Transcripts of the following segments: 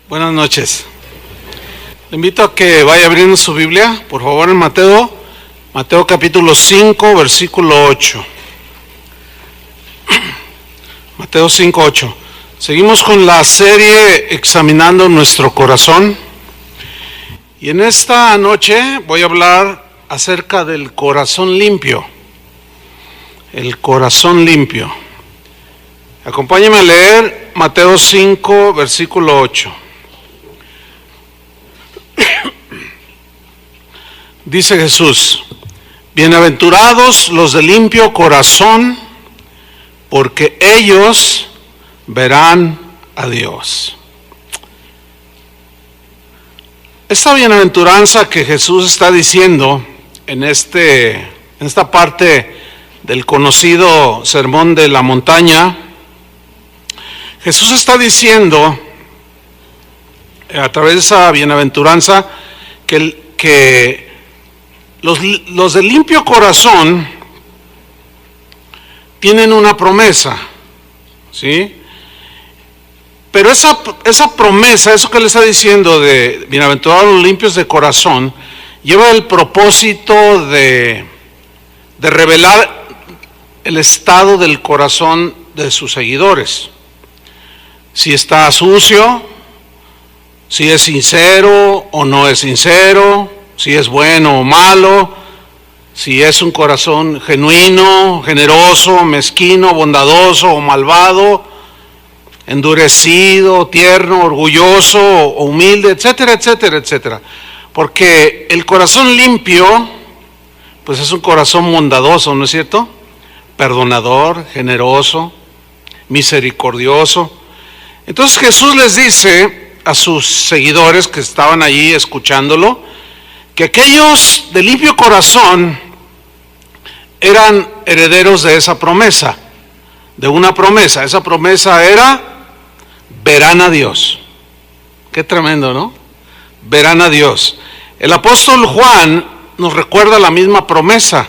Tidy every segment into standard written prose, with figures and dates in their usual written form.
Buenas noches. Le invito a que vaya abriendo su Biblia, por favor, en Mateo capítulo 5, versículo 8. Mateo 5, 8. Seguimos con la serie Examinando Nuestro Corazón. Y en esta noche voy a hablar acerca del corazón limpio. El corazón limpio. Acompáñeme a leer Mateo 5, versículo 8. Dice Jesús: bienaventurados los de limpio corazón, porque ellos verán a Dios. Esta bienaventuranza que Jesús está diciendo en esta parte del conocido Sermón de la Montaña, Jesús está diciendo a través de esa bienaventuranza que los de limpio corazón tienen una promesa, ¿sí? Pero esa promesa, eso que le está diciendo de bienaventurados los limpios de corazón, lleva el propósito de revelar el estado del corazón de sus seguidores. Si está sucio, si es sincero o no es sincero, si es bueno o malo, si es un corazón genuino, generoso, mezquino, bondadoso o malvado, endurecido, tierno, orgulloso o humilde, etcétera, etcétera, etcétera. Porque el corazón limpio, pues es un corazón bondadoso, ¿no es cierto? Perdonador, generoso, misericordioso. Entonces Jesús les dice a sus seguidores que estaban allí escuchándolo, que aquellos de limpio corazón eran herederos de esa promesa, de una promesa. Esa promesa era: verán a Dios. Qué tremendo, ¿no? Verán a Dios. El apóstol Juan nos recuerda la misma promesa.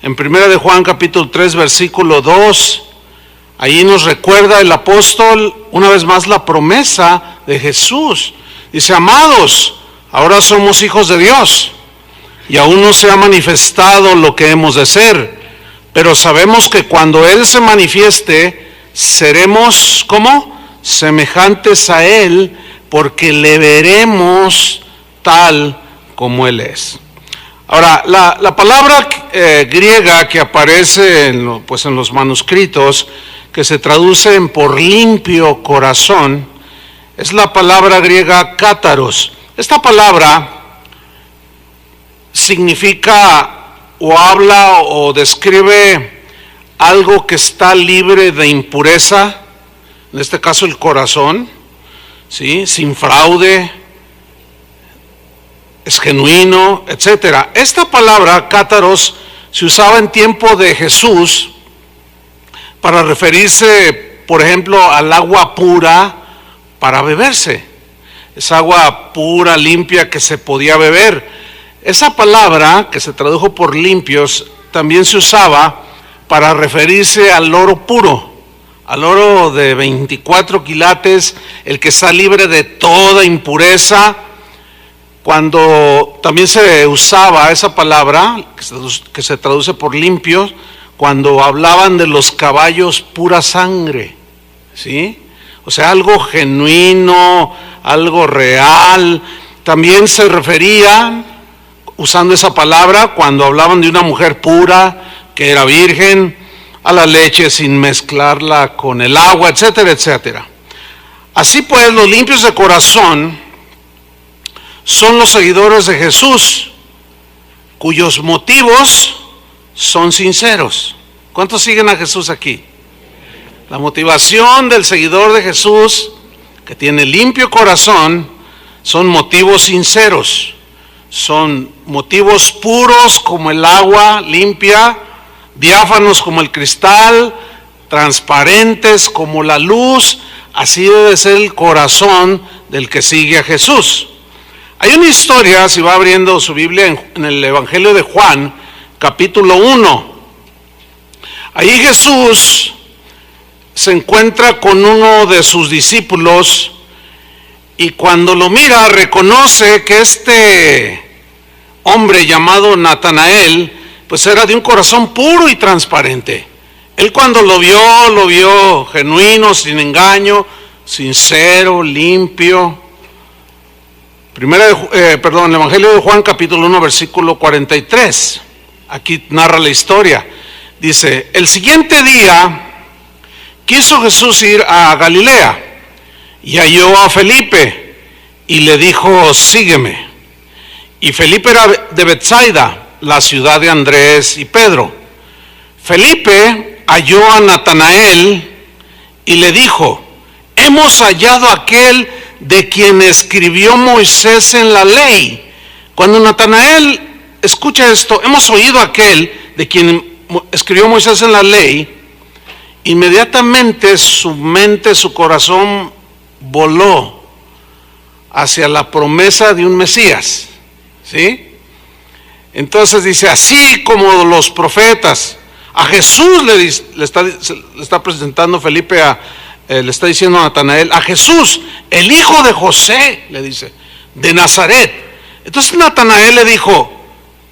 En 1 de Juan capítulo 3 versículo 2, ahí nos recuerda el apóstol una vez más la promesa de Jesús. Dice: amados, ahora somos hijos de Dios, y aún no se ha manifestado lo que hemos de ser, pero sabemos que cuando Él se manifieste, seremos, ¿cómo? Semejantes a Él, porque le veremos tal como Él es. Ahora, la palabra griega que aparece en los manuscritos, que se traducen por limpio corazón, es la palabra griega cátaros. Esta palabra significa o habla o describe algo que está libre de impureza, en este caso el corazón, ¿sí? Sin fraude, es genuino, etcétera. Esta palabra cátaros se usaba en tiempo de Jesús para referirse, por ejemplo, al agua pura para beberse. Es agua pura, limpia, que se podía beber. Esa palabra, que se tradujo por limpios, también se usaba para referirse al oro puro, al oro de 24 quilates, el que está libre de toda impureza. Cuando también se usaba esa palabra, que se traduce por limpios, cuando hablaban de los caballos pura sangre, ¿sí? O sea, algo genuino, algo real. También se refería, usando esa palabra, cuando hablaban de una mujer pura, que era virgen, a la leche sin mezclarla con el agua, etcétera, etcétera. Así pues, los limpios de corazón son los seguidores de Jesús, cuyos motivos son sinceros. ¿Cuántos siguen a Jesús aquí? La motivación del seguidor de Jesús, que tiene limpio corazón, son motivos sinceros. Son motivos puros como el agua limpia, diáfanos como el cristal, transparentes como la luz. Así debe ser el corazón del que sigue a Jesús. Hay una historia, si va abriendo su Biblia, en el Evangelio de Juan, capítulo 1. Ahí Jesús se encuentra con uno de sus discípulos y cuando lo mira reconoce que este hombre llamado Natanael pues era de un corazón puro y transparente. Él cuando lo vio genuino, sin engaño, sincero, limpio. El Evangelio de Juan capítulo 1 versículo 43. Aquí narra la historia. Dice: el siguiente día quiso Jesús ir a Galilea y halló a Felipe y le dijo: sígueme. Y Felipe era de Betsaida, la ciudad de Andrés y Pedro. Felipe halló a Natanael y le dijo: hemos hallado a aquel de quien escribió Moisés en la ley. Cuando Natanael escucha esto, hemos oído a aquel de quien escribió Moisés en la ley, inmediatamente su mente, su corazón voló hacia la promesa de un Mesías, ¿sí? Entonces dice: así como los profetas, a Jesús le está presentando Felipe, le está diciendo a Natanael, a Jesús, el hijo de José, le dice, de Nazaret. Entonces Natanael le dijo: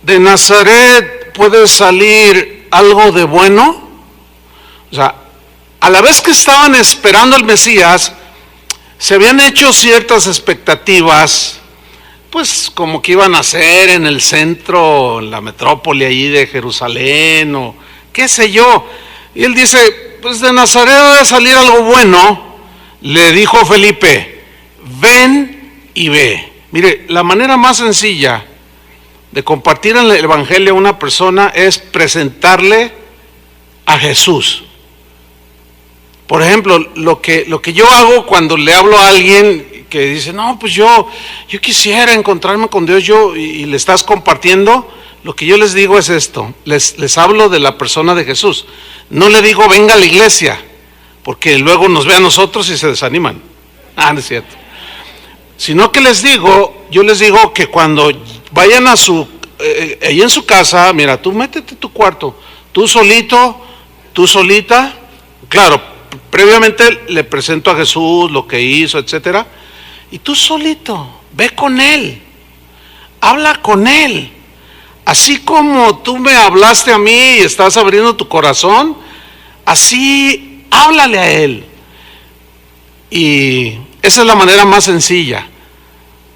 ¿de Nazaret puede salir algo de bueno? O sea, a la vez que estaban esperando al Mesías, se habían hecho ciertas expectativas, pues como que iban a ser en el centro, en la metrópoli allí de Jerusalén, o qué sé yo. Y él dice: pues de Nazaret debe salir algo bueno. Le dijo Felipe: ven y ve. Mire, la manera más sencilla de compartir el evangelio a una persona es presentarle a Jesús. Por ejemplo, lo que yo hago cuando le hablo a alguien que dice: no, pues yo quisiera encontrarme con Dios, y le estás compartiendo, lo que yo les digo es esto: les hablo de la persona de Jesús. No le digo venga a la iglesia, porque luego nos ve a nosotros y se desaniman. No es cierto. Sino que yo les digo que cuando vayan ahí en su casa, mira, tú métete a tu cuarto, tú solito, tú solita, claro, previamente le presento a Jesús lo que hizo, etcétera, y tú solito, ve con Él, habla con Él. Así como tú me hablaste a mí y estás abriendo tu corazón, así háblale a Él. Y esa es la manera más sencilla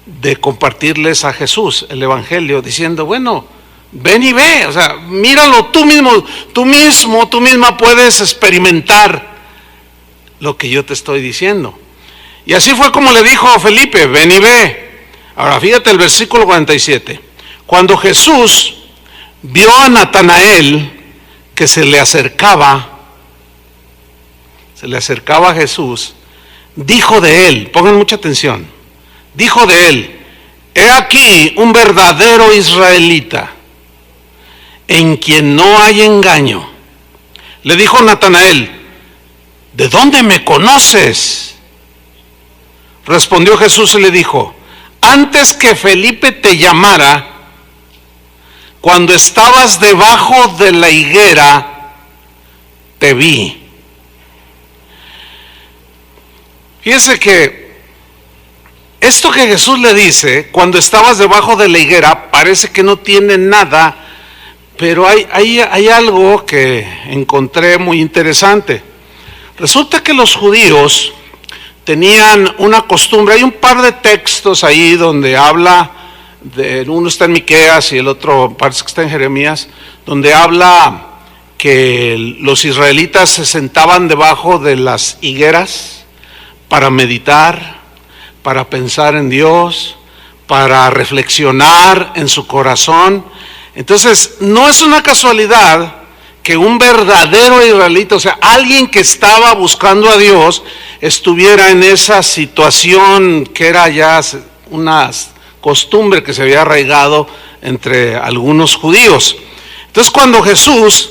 de compartirles a Jesús el evangelio, diciendo: bueno, ven y ve, o sea, míralo tú misma puedes experimentar lo que yo te estoy diciendo. Y así fue como le dijo a Felipe: ven y ve. Ahora fíjate el versículo 47. Cuando Jesús vio a Natanael que se le acercaba a Jesús, dijo de él, pongan mucha atención, dijo de él: he aquí un verdadero israelita, en quien no hay engaño. Le dijo Natanael: ¿de dónde me conoces? Respondió Jesús y le dijo: antes que Felipe te llamara, cuando estabas debajo de la higuera, te vi. Fíjese que esto que Jesús le dice, cuando estabas debajo de la higuera, parece que no tiene nada, pero hay algo que encontré muy interesante. Resulta que los judíos tenían una costumbre, hay un par de textos ahí donde habla, uno está en Miqueas y el otro parece que está en Jeremías, donde habla que los israelitas se sentaban debajo de las higueras para meditar, para pensar en Dios, para reflexionar en su corazón. Entonces, no es una casualidad que un verdadero israelita, o sea, alguien que estaba buscando a Dios, estuviera en esa situación que era ya una costumbre que se había arraigado entre algunos judíos. Entonces, cuando Jesús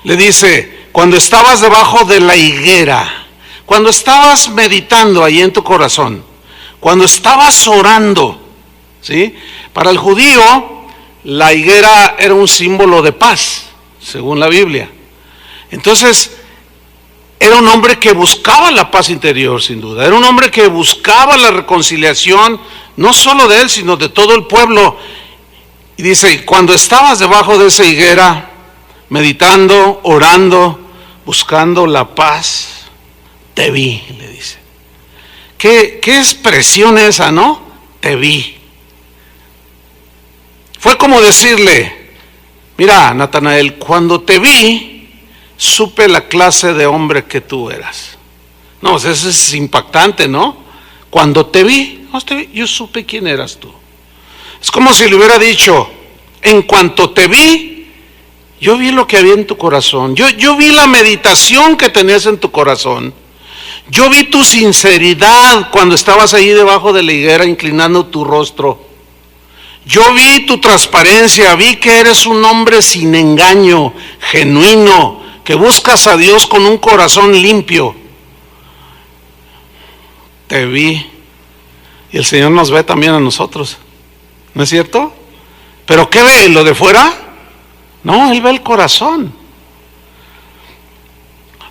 le dice: cuando estabas debajo de la higuera, cuando estabas meditando ahí en tu corazón, cuando estabas orando, ¿sí? Para el judío, la higuera era un símbolo de paz, según la Biblia. Entonces, era un hombre que buscaba la paz interior, sin duda. Era un hombre que buscaba la reconciliación, no solo de él, sino de todo el pueblo. Y dice, cuando estabas debajo de esa higuera, meditando, orando, buscando la paz, te vi, le dice. ¿Qué expresión esa, no? Te vi. Fue como decirle, mira, Natanael, cuando te vi, supe la clase de hombre que tú eras. No, eso es impactante, ¿no? Cuando te vi, yo supe quién eras tú. Es como si le hubiera dicho, en cuanto te vi, yo vi lo que había en tu corazón. Yo vi la meditación que tenías en tu corazón. Yo vi tu sinceridad cuando estabas ahí debajo de la higuera inclinando tu rostro. Yo vi tu transparencia, vi que eres un hombre sin engaño, genuino, que buscas a Dios con un corazón limpio. Te vi. Y el Señor nos ve también a nosotros, ¿no es cierto? ¿Pero qué ve? ¿Lo de fuera? No, Él ve el corazón.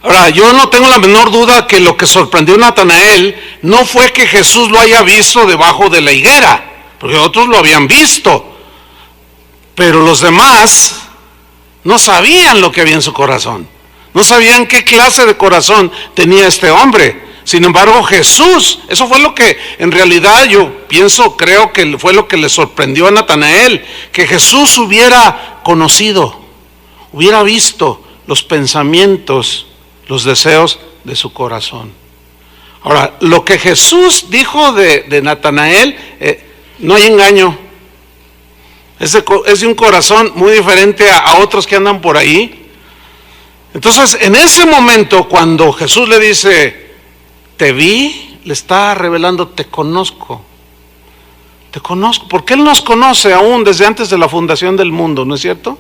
Ahora, yo no tengo la menor duda que lo que sorprendió a Natanael no fue que Jesús lo haya visto debajo de la higuera, porque otros lo habían visto, pero los demás no sabían lo que había en su corazón, no sabían qué clase de corazón tenía este hombre. Sin embargo, Jesús, eso fue lo que en realidad yo creo que fue lo que le sorprendió a Natanael, que Jesús hubiera conocido, hubiera visto los pensamientos, los deseos de su corazón. Ahora, lo que Jesús dijo de Natanael, no hay engaño. Es de un corazón muy diferente a otros que andan por ahí. Entonces, en ese momento, cuando Jesús le dice, te vi, le está revelando, te conozco, porque Él nos conoce aún desde antes de la fundación del mundo, ¿no es cierto?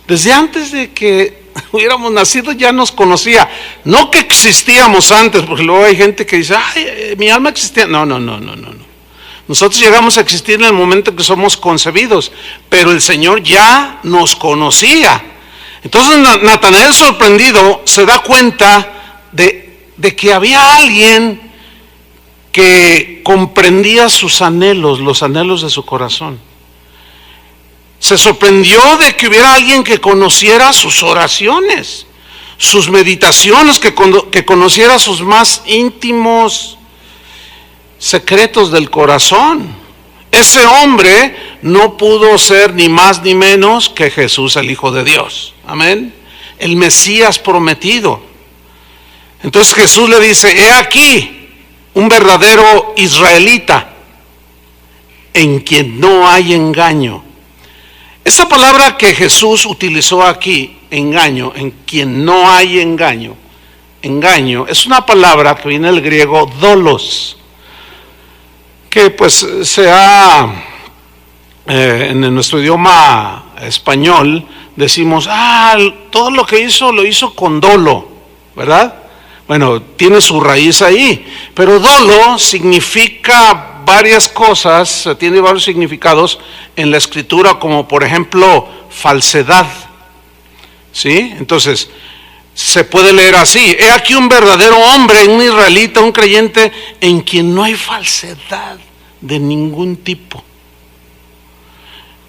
Desde antes de que hubiéramos nacido ya nos conocía. No que existíamos antes, porque luego hay gente que dice, ay, mi alma existía. No. Nosotros llegamos a existir en el momento en que somos concebidos, pero el Señor ya nos conocía. Entonces Natanael, sorprendido, se da cuenta de que había alguien que comprendía sus anhelos, los anhelos de su corazón. Se sorprendió de que hubiera alguien que conociera sus oraciones, sus meditaciones, que conociera sus más íntimos secretos del corazón. Ese hombre no pudo ser ni más ni menos que Jesús, el Hijo de Dios. Amén. El Mesías prometido. Entonces Jesús le dice, he aquí un verdadero israelita en quien no hay engaño. Esa palabra que Jesús utilizó aquí, engaño, en quien no hay engaño, es una palabra que viene del griego dolos, que pues en nuestro idioma español decimos, todo lo que hizo, lo hizo con dolo, ¿verdad? Bueno, tiene su raíz ahí, pero dolo significa varias cosas, tiene varios significados en la escritura, como por ejemplo, falsedad, ¿sí? Entonces, se puede leer así, he aquí un verdadero hombre, un israelita, un creyente, en quien no hay falsedad de ningún tipo,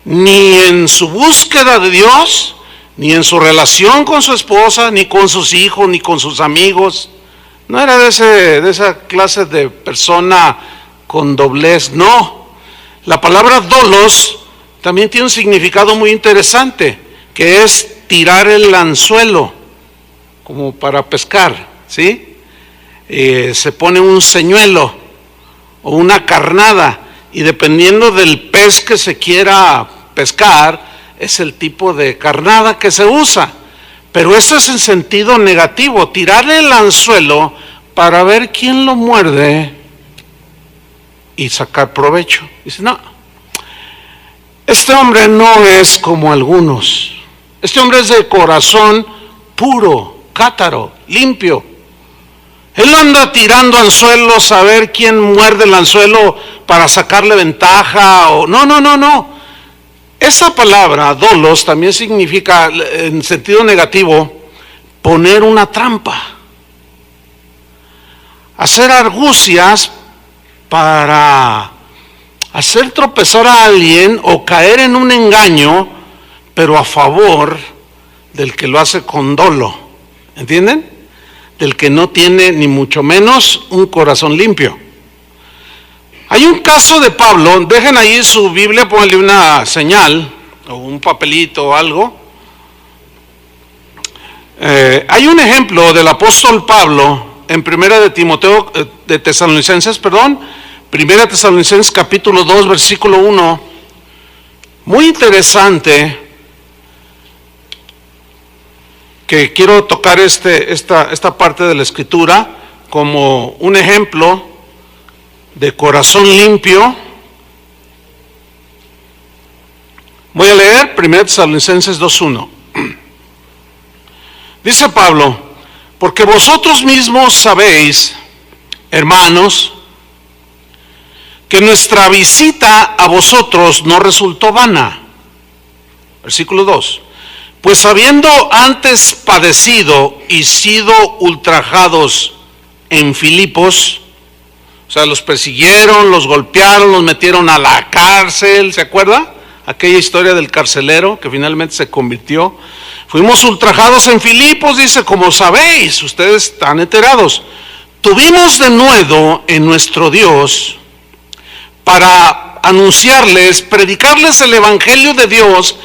ni en su búsqueda de Dios, ni en su relación con su esposa, ni con sus hijos, ni con sus amigos. No era de esa clase de persona con doblez, no. La palabra dolos también tiene un significado muy interesante, que es tirar el anzuelo, como para pescar, ¿sí? Se pone un señuelo o una carnada, y dependiendo del pez que se quiera pescar, es el tipo de carnada que se usa. Pero eso es en sentido negativo, tirarle el anzuelo para ver quién lo muerde y sacar provecho. Dice, no, este hombre no es como algunos. Este hombre es de corazón puro, cátaro, limpio. Él anda tirando anzuelos a ver quién muerde el anzuelo para sacarle ventaja. No. Esa palabra, dolos, también significa, en sentido negativo, poner una trampa. hacer argucias para hacer tropezar a alguien o caer en un engaño, pero a favor del que lo hace con dolo. ¿Entienden? Del que no tiene ni mucho menos un corazón limpio. Hay un caso de Pablo, dejen ahí su Biblia, pónganle una señal o un papelito o algo. Hay un ejemplo del apóstol Pablo en Primera de Tesalonicenses capítulo 2, versículo 1, muy interesante, que quiero tocar esta parte de la escritura como un ejemplo de corazón limpio. Voy a leer 1 Tesalonicenses 2:1. Dice Pablo: porque vosotros mismos sabéis, hermanos, que nuestra visita a vosotros no resultó vana. Versículo 2. Pues habiendo antes padecido y sido ultrajados en Filipos, o sea, los persiguieron, los golpearon, los metieron a la cárcel, ¿se acuerda? Aquella historia del carcelero que finalmente se convirtió. Fuimos ultrajados en Filipos, dice, como sabéis, ustedes están enterados. Tuvimos de nuevo en nuestro Dios para anunciarles, predicarles el evangelio de Dios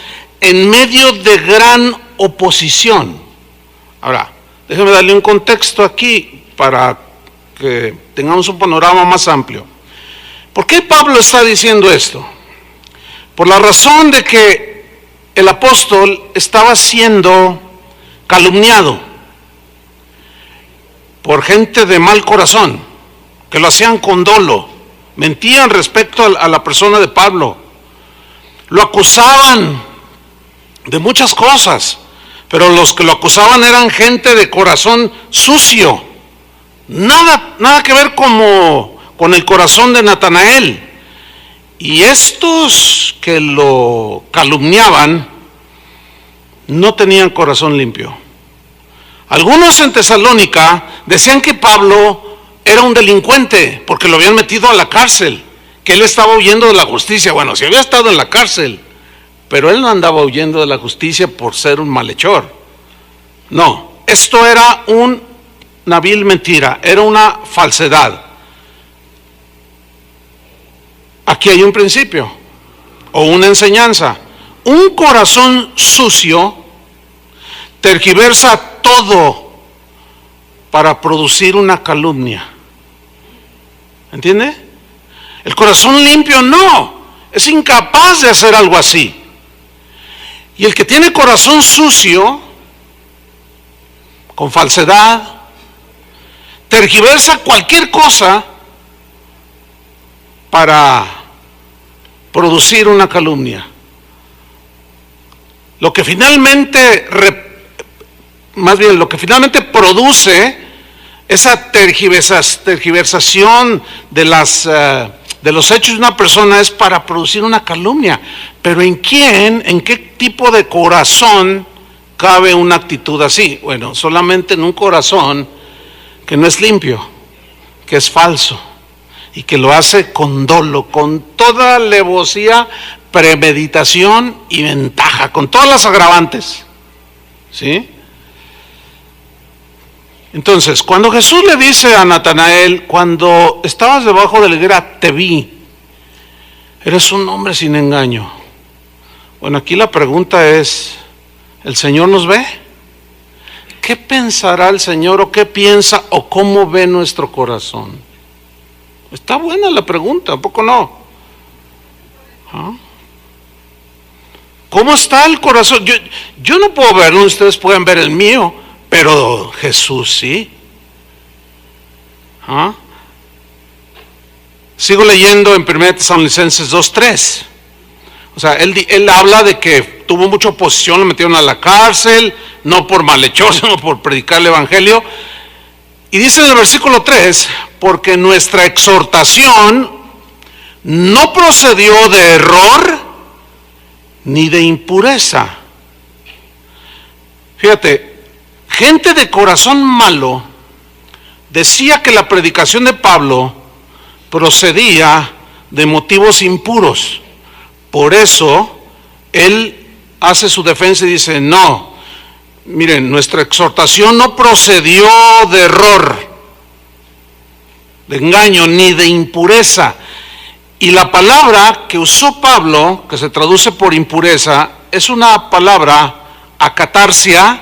en medio de gran oposición. Ahora, déjenme darle un contexto aquí para que tengamos un panorama más amplio. ¿Por qué Pablo está diciendo esto? Por la razón de que el apóstol estaba siendo calumniado por gente de mal corazón, que lo hacían con dolo, mentían respecto a la persona de Pablo, lo acusaban de muchas cosas, pero los que lo acusaban eran gente de corazón sucio, nada que ver con el corazón de Natanael. Y estos que lo calumniaban no tenían corazón limpio. Algunos en Tesalónica decían que Pablo era un delincuente porque lo habían metido a la cárcel, que él estaba huyendo de la justicia. Bueno, si había estado en la cárcel, pero él no andaba huyendo de la justicia por ser un malhechor. No, esto era una vil mentira, era una falsedad. Aquí hay un principio o una enseñanza. Un corazón sucio tergiversa todo para producir una calumnia. ¿Entiende? El corazón limpio no, es incapaz de hacer algo así. Y el que tiene corazón sucio, con falsedad, tergiversa cualquier cosa para producir una calumnia. Lo que finalmente produce esa tergiversación de los hechos de una persona es para producir una calumnia. Pero ¿en qué tipo de corazón cabe una actitud así? Bueno, solamente en un corazón que no es limpio, que es falso y que lo hace con dolo, con toda alevosía, premeditación y ventaja, con todas las agravantes. ¿Sí? Entonces, cuando Jesús le dice a Natanael: cuando estabas debajo de la higuera te vi, eres un hombre sin engaño. Bueno, aquí la pregunta es: ¿el Señor nos ve? ¿Qué pensará el Señor o qué piensa o cómo ve nuestro corazón? Está buena la pregunta, ¿a poco no? ¿Ah? ¿Cómo está el corazón? Yo no puedo verlo, ustedes pueden ver el mío, pero Jesús sí. ¿Ah? Sigo leyendo en 1 Tesalonicenses 2:3. O sea, él habla de que tuvo mucha oposición, lo metieron a la cárcel, no por malhechor, sino por predicar el evangelio. Y dice en el versículo 3: porque nuestra exhortación no procedió de error ni de impureza. Fíjate, gente de corazón malo decía que la predicación de Pablo procedía de motivos impuros. Por eso, él hace su defensa y dice, no, miren, nuestra exhortación no procedió de error, de engaño, ni de impureza. Y la palabra que usó Pablo, que se traduce por impureza, es una palabra acatarsia,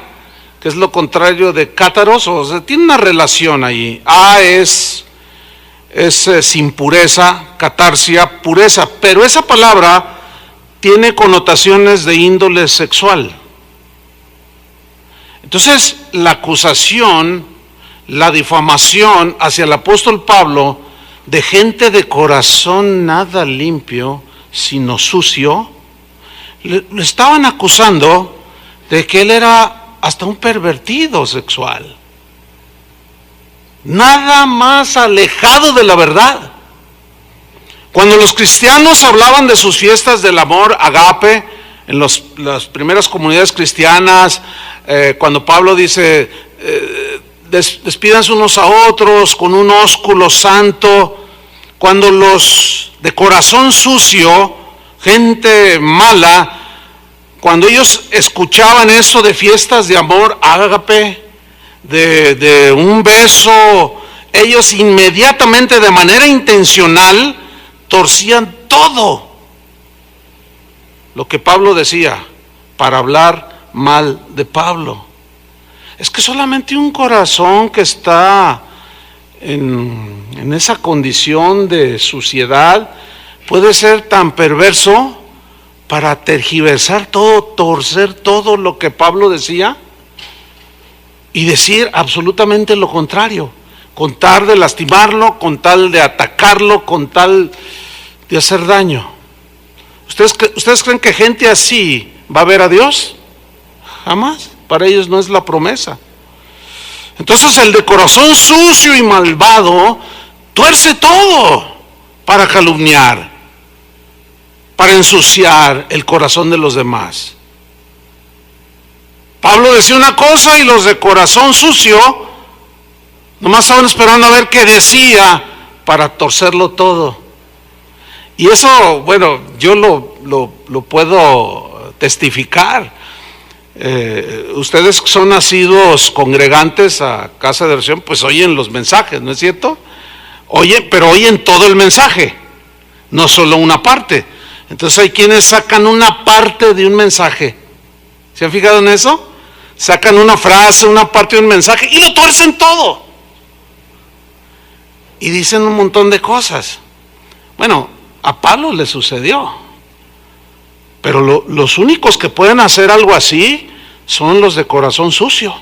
que es lo contrario de cátaros, o sea, tiene una relación ahí. Es impureza, catarsia, pureza, pero esa palabra tiene connotaciones de índole sexual. Entonces, la acusación, la difamación hacia el apóstol Pablo de gente de corazón nada limpio, sino sucio, le estaban acusando de que él era hasta un pervertido sexual. Nada más alejado de la verdad. Cuando los cristianos hablaban de sus fiestas del amor agape, en las primeras comunidades cristianas, cuando Pablo dice, despídanse unos a otros con un ósculo santo, cuando los de corazón sucio, gente mala, cuando ellos escuchaban eso de fiestas de amor ágape, de un beso, ellos inmediatamente, de manera intencional, torcían todo lo que Pablo decía para hablar mal de Pablo. Es que solamente un corazón que está en esa condición de suciedad puede ser tan perverso para tergiversar todo, torcer todo lo que Pablo decía y decir absolutamente lo contrario, con tal de lastimarlo, con tal de atacarlo, con tal de hacer daño. ¿Ustedes creen que gente así va a ver a Dios? Jamás. Para ellos no es la promesa. Entonces el de corazón sucio y malvado tuerce todo para calumniar, para ensuciar el corazón de los demás. Pablo decía una cosa y los de corazón sucio nomás estaban esperando a ver qué decía para torcerlo todo. Y eso, bueno, yo lo puedo testificar. Ustedes que son nacidos congregantes a Casa de Oración, pues oyen los mensajes, ¿no es cierto? Pero oyen todo el mensaje, no solo una parte. Entonces hay quienes sacan una parte de un mensaje. ¿Se han fijado en eso? Sacan una frase, una parte de un mensaje y lo tuercen todo. Y dicen un montón de cosas. Bueno, a Pablo le sucedió. Pero los únicos que pueden hacer algo así son los de corazón sucio.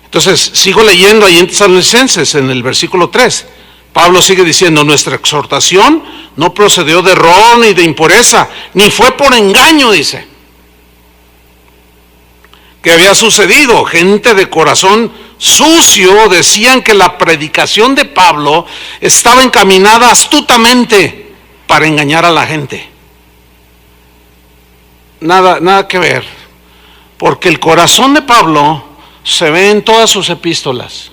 Entonces, sigo leyendo ahí en Tesalonicenses, en el versículo 3. Pablo sigue diciendo, nuestra exhortación no procedió de error ni de impureza, ni fue por engaño, dice. ¿Qué había sucedido? Gente de corazón sucio decían que la predicación de Pablo estaba encaminada astutamente para engañar a la gente. Nada que ver, porque el corazón de Pablo se ve en todas sus epístolas.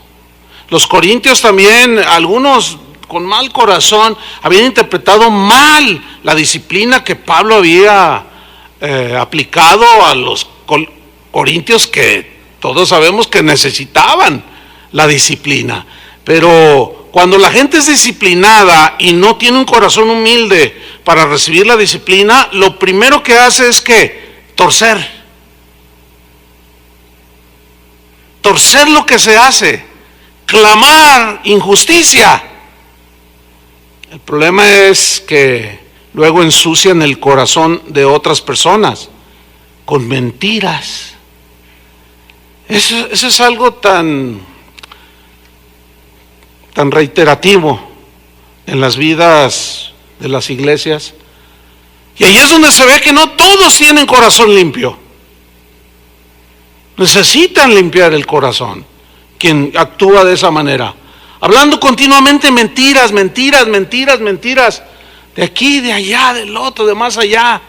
Los corintios también, algunos con mal corazón, habían interpretado mal la disciplina que Pablo había aplicado a los corintios, que todos sabemos que necesitaban la disciplina. Pero cuando la gente es disciplinada y no tiene un corazón humilde para recibir la disciplina, lo primero que hace es que torcer lo que se hace, clamar injusticia. El problema es que luego ensucian el corazón de otras personas con mentiras. Eso es algo tan reiterativo en las vidas de las iglesias. Y ahí es donde se ve que no todos tienen corazón limpio. Necesitan limpiar el corazón quien actúa de esa manera, hablando continuamente mentiras, de aquí, de allá, del otro, de más allá.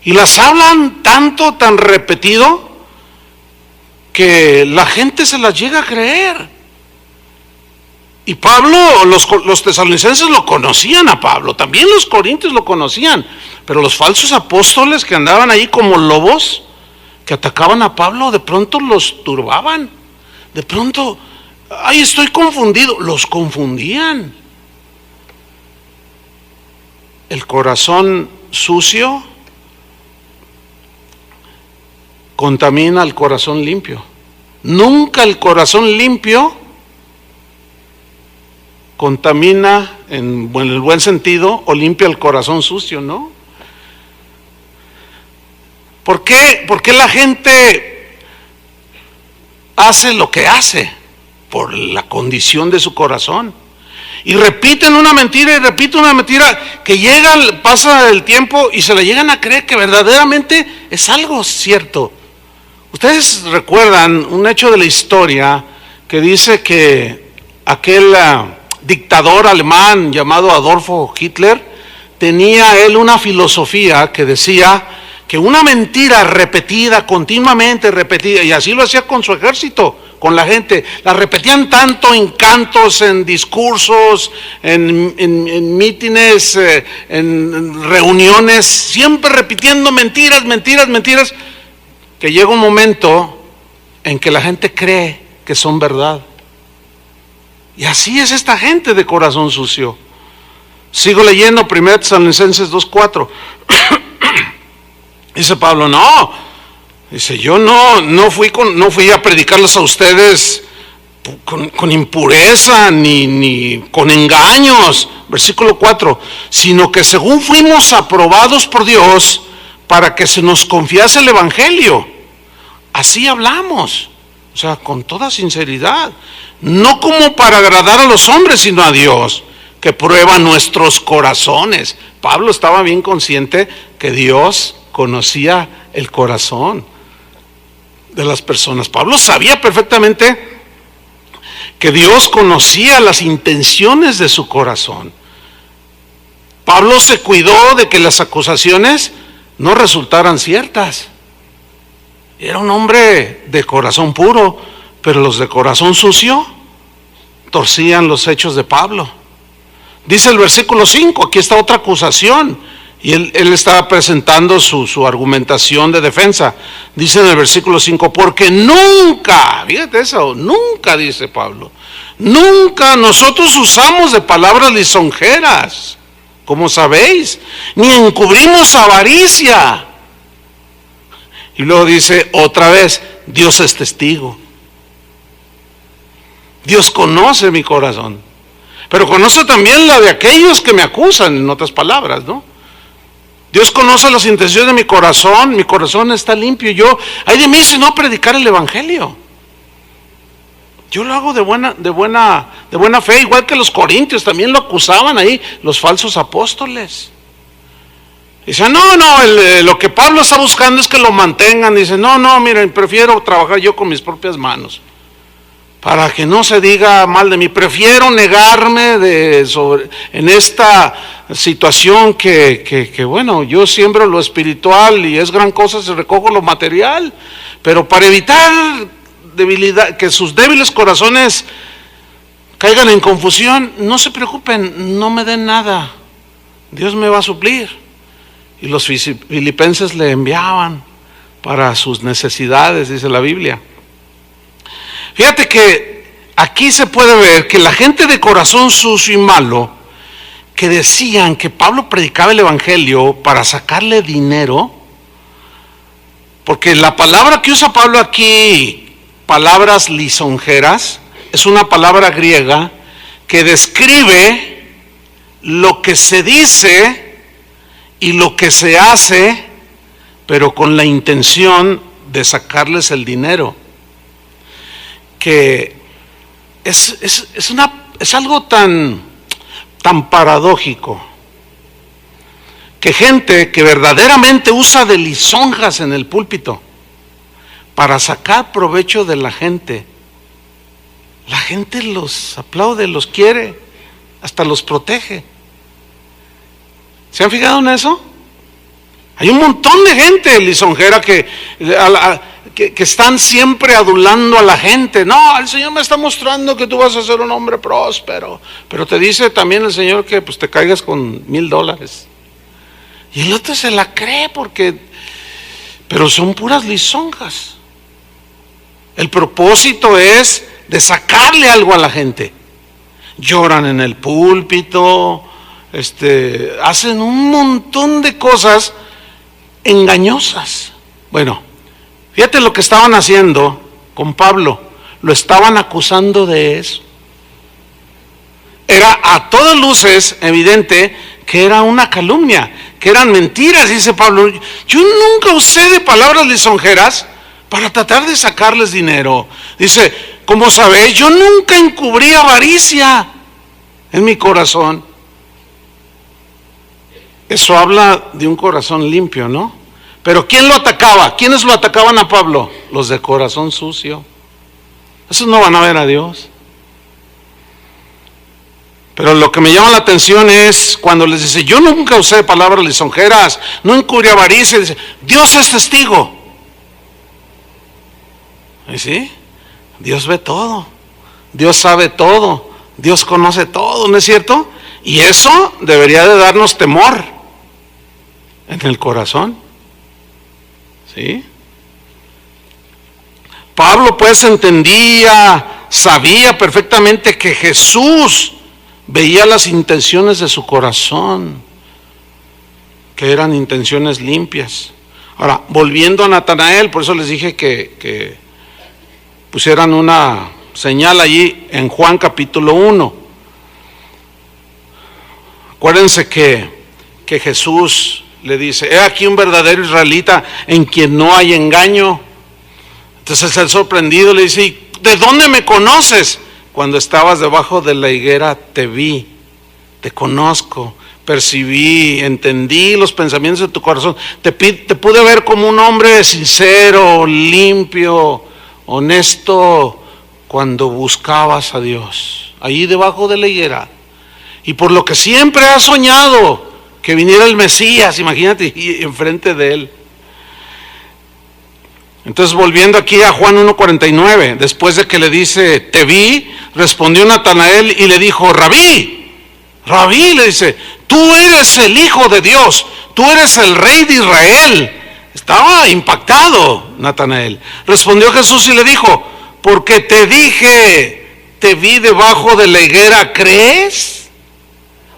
Y las hablan tanto, tan repetido, que la gente se las llega a creer. Y Pablo, los tesalonicenses lo conocían a Pablo, también los corintios lo conocían, pero los falsos apóstoles que andaban ahí como lobos, que atacaban a Pablo, de pronto los turbaban, de pronto, ay, estoy confundido, los confundían. El corazón sucio contamina al corazón limpio. Nunca el corazón limpio contamina en el buen sentido o limpia el corazón sucio, ¿no? ¿Por qué la gente hace lo que hace? Por la condición de su corazón. Y repiten una mentira y repiten una mentira que pasa el tiempo y se la llegan a creer que verdaderamente es algo cierto. Ustedes recuerdan un hecho de la historia que dice que aquel dictador alemán llamado Adolfo Hitler tenía él una filosofía que decía que una mentira repetida, continuamente repetida, y así lo hacía con su ejército, con la gente, la repetían tanto en cantos, en discursos, en mítines, en reuniones, siempre repitiendo mentiras, que llega un momento en que la gente cree que son verdad. Y así es esta gente de corazón sucio. Sigo leyendo 1 Tesalonicenses 2:4. Dice Pablo, dice, yo no fui a predicarles a ustedes con impureza ni con engaños, versículo 4, sino que según fuimos aprobados por Dios para que se nos confiase el evangelio, así hablamos, o sea, con toda sinceridad, no como para agradar a los hombres, sino a Dios, que prueba nuestros corazones. Pablo estaba bien consciente que Dios conocía el corazón de las personas. Pablo sabía perfectamente que Dios conocía las intenciones de su corazón. Pablo se cuidó de que las acusaciones no resultaran ciertas. Era un hombre de corazón puro, pero los de corazón sucio torcían los hechos de Pablo. Dice el versículo 5, aquí está otra acusación, y él estaba presentando su argumentación de defensa. Dice en el versículo 5, porque nunca, fíjate eso, nunca, dice Pablo, nunca nosotros usamos de palabras lisonjeras, como sabéis, ni encubrimos avaricia. Y luego dice otra vez, Dios es testigo. Dios conoce mi corazón, pero conoce también la de aquellos que me acusan, en otras palabras, ¿no? Dios conoce las intenciones de mi corazón está limpio. Ay de mí si no predicar el evangelio. Yo lo hago de buena fe, igual que los corintios también lo acusaban ahí, los falsos apóstoles. Dice, lo que Pablo está buscando es que lo mantengan. Dice, miren, prefiero trabajar yo con mis propias manos, para que no se diga mal de mí. Prefiero negarme en esta situación que bueno, yo siembro lo espiritual y es gran cosa si recojo lo material, pero para evitar debilidad, que sus débiles corazones caigan en confusión, no se preocupen, no me den nada, Dios me va a suplir. Y los filipenses le enviaban para sus necesidades, dice la Biblia. Fíjate que aquí se puede ver que la gente de corazón sucio y malo, que decían que Pablo predicaba el evangelio para sacarle dinero, porque la palabra que usa Pablo aquí, palabras lisonjeras, es una palabra griega que describe lo que se dice y lo que se hace, pero con la intención de sacarles el dinero. Que es algo tan paradójico, que gente que verdaderamente usa de lisonjas en el púlpito para sacar provecho de la gente los aplaude, los quiere, hasta los protege. ¿Se han fijado en eso? Hay un montón de gente lisonjera que que están siempre adulando a la gente. No, el Señor me está mostrando que tú vas a ser un hombre próspero, pero te dice también el Señor que pues te caigas con $1,000. Y el otro se la cree pero son puras lisonjas. El propósito es de sacarle algo a la gente. Lloran en el púlpito, hacen un montón de cosas engañosas. Bueno, fíjate lo que estaban haciendo con Pablo. Lo estaban acusando de eso. Era a todas luces evidente que era una calumnia, que eran mentiras, dice Pablo. Yo nunca usé de palabras lisonjeras para tratar de sacarles dinero. Dice, como sabéis, yo nunca encubrí avaricia en mi corazón. Eso habla de un corazón limpio, ¿no? Pero ¿quién lo atacaba? ¿Quiénes lo atacaban a Pablo? Los de corazón sucio. Esos no van a ver a Dios. Pero lo que me llama la atención es cuando les dice, yo nunca usé palabras lisonjeras, no encubrí avaricia. Dice, Dios es testigo. ¿Y sí? Dios ve todo, Dios sabe todo, Dios conoce todo, ¿no es cierto? Y eso debería de darnos temor en el corazón. ¿Sí? Pablo pues entendía, sabía perfectamente que Jesús veía las intenciones de su corazón, que eran intenciones limpias. Ahora, volviendo a Natanael, por eso les dije que pusieran una señal allí en Juan capítulo 1. Acuérdense que Jesús le dice, he aquí un verdadero israelita en quien no hay engaño. Entonces el sorprendido le dice, ¿de dónde me conoces? Cuando estabas debajo de la higuera te vi, te conozco, percibí, entendí los pensamientos de tu corazón. Te pude ver como un hombre sincero, limpio, honesto, cuando buscabas a Dios, allí debajo de la higuera. Y por lo que siempre has soñado, que viniera el Mesías, imagínate, y enfrente de él. Entonces, volviendo aquí a Juan 1:49, después de que le dice, te vi, respondió Natanael y le dijo, Rabí, le dice, tú eres el Hijo de Dios, tú eres el Rey de Israel. Estaba impactado Natanael. Respondió Jesús y le dijo, porque te dije, te vi debajo de la higuera, ¿crees?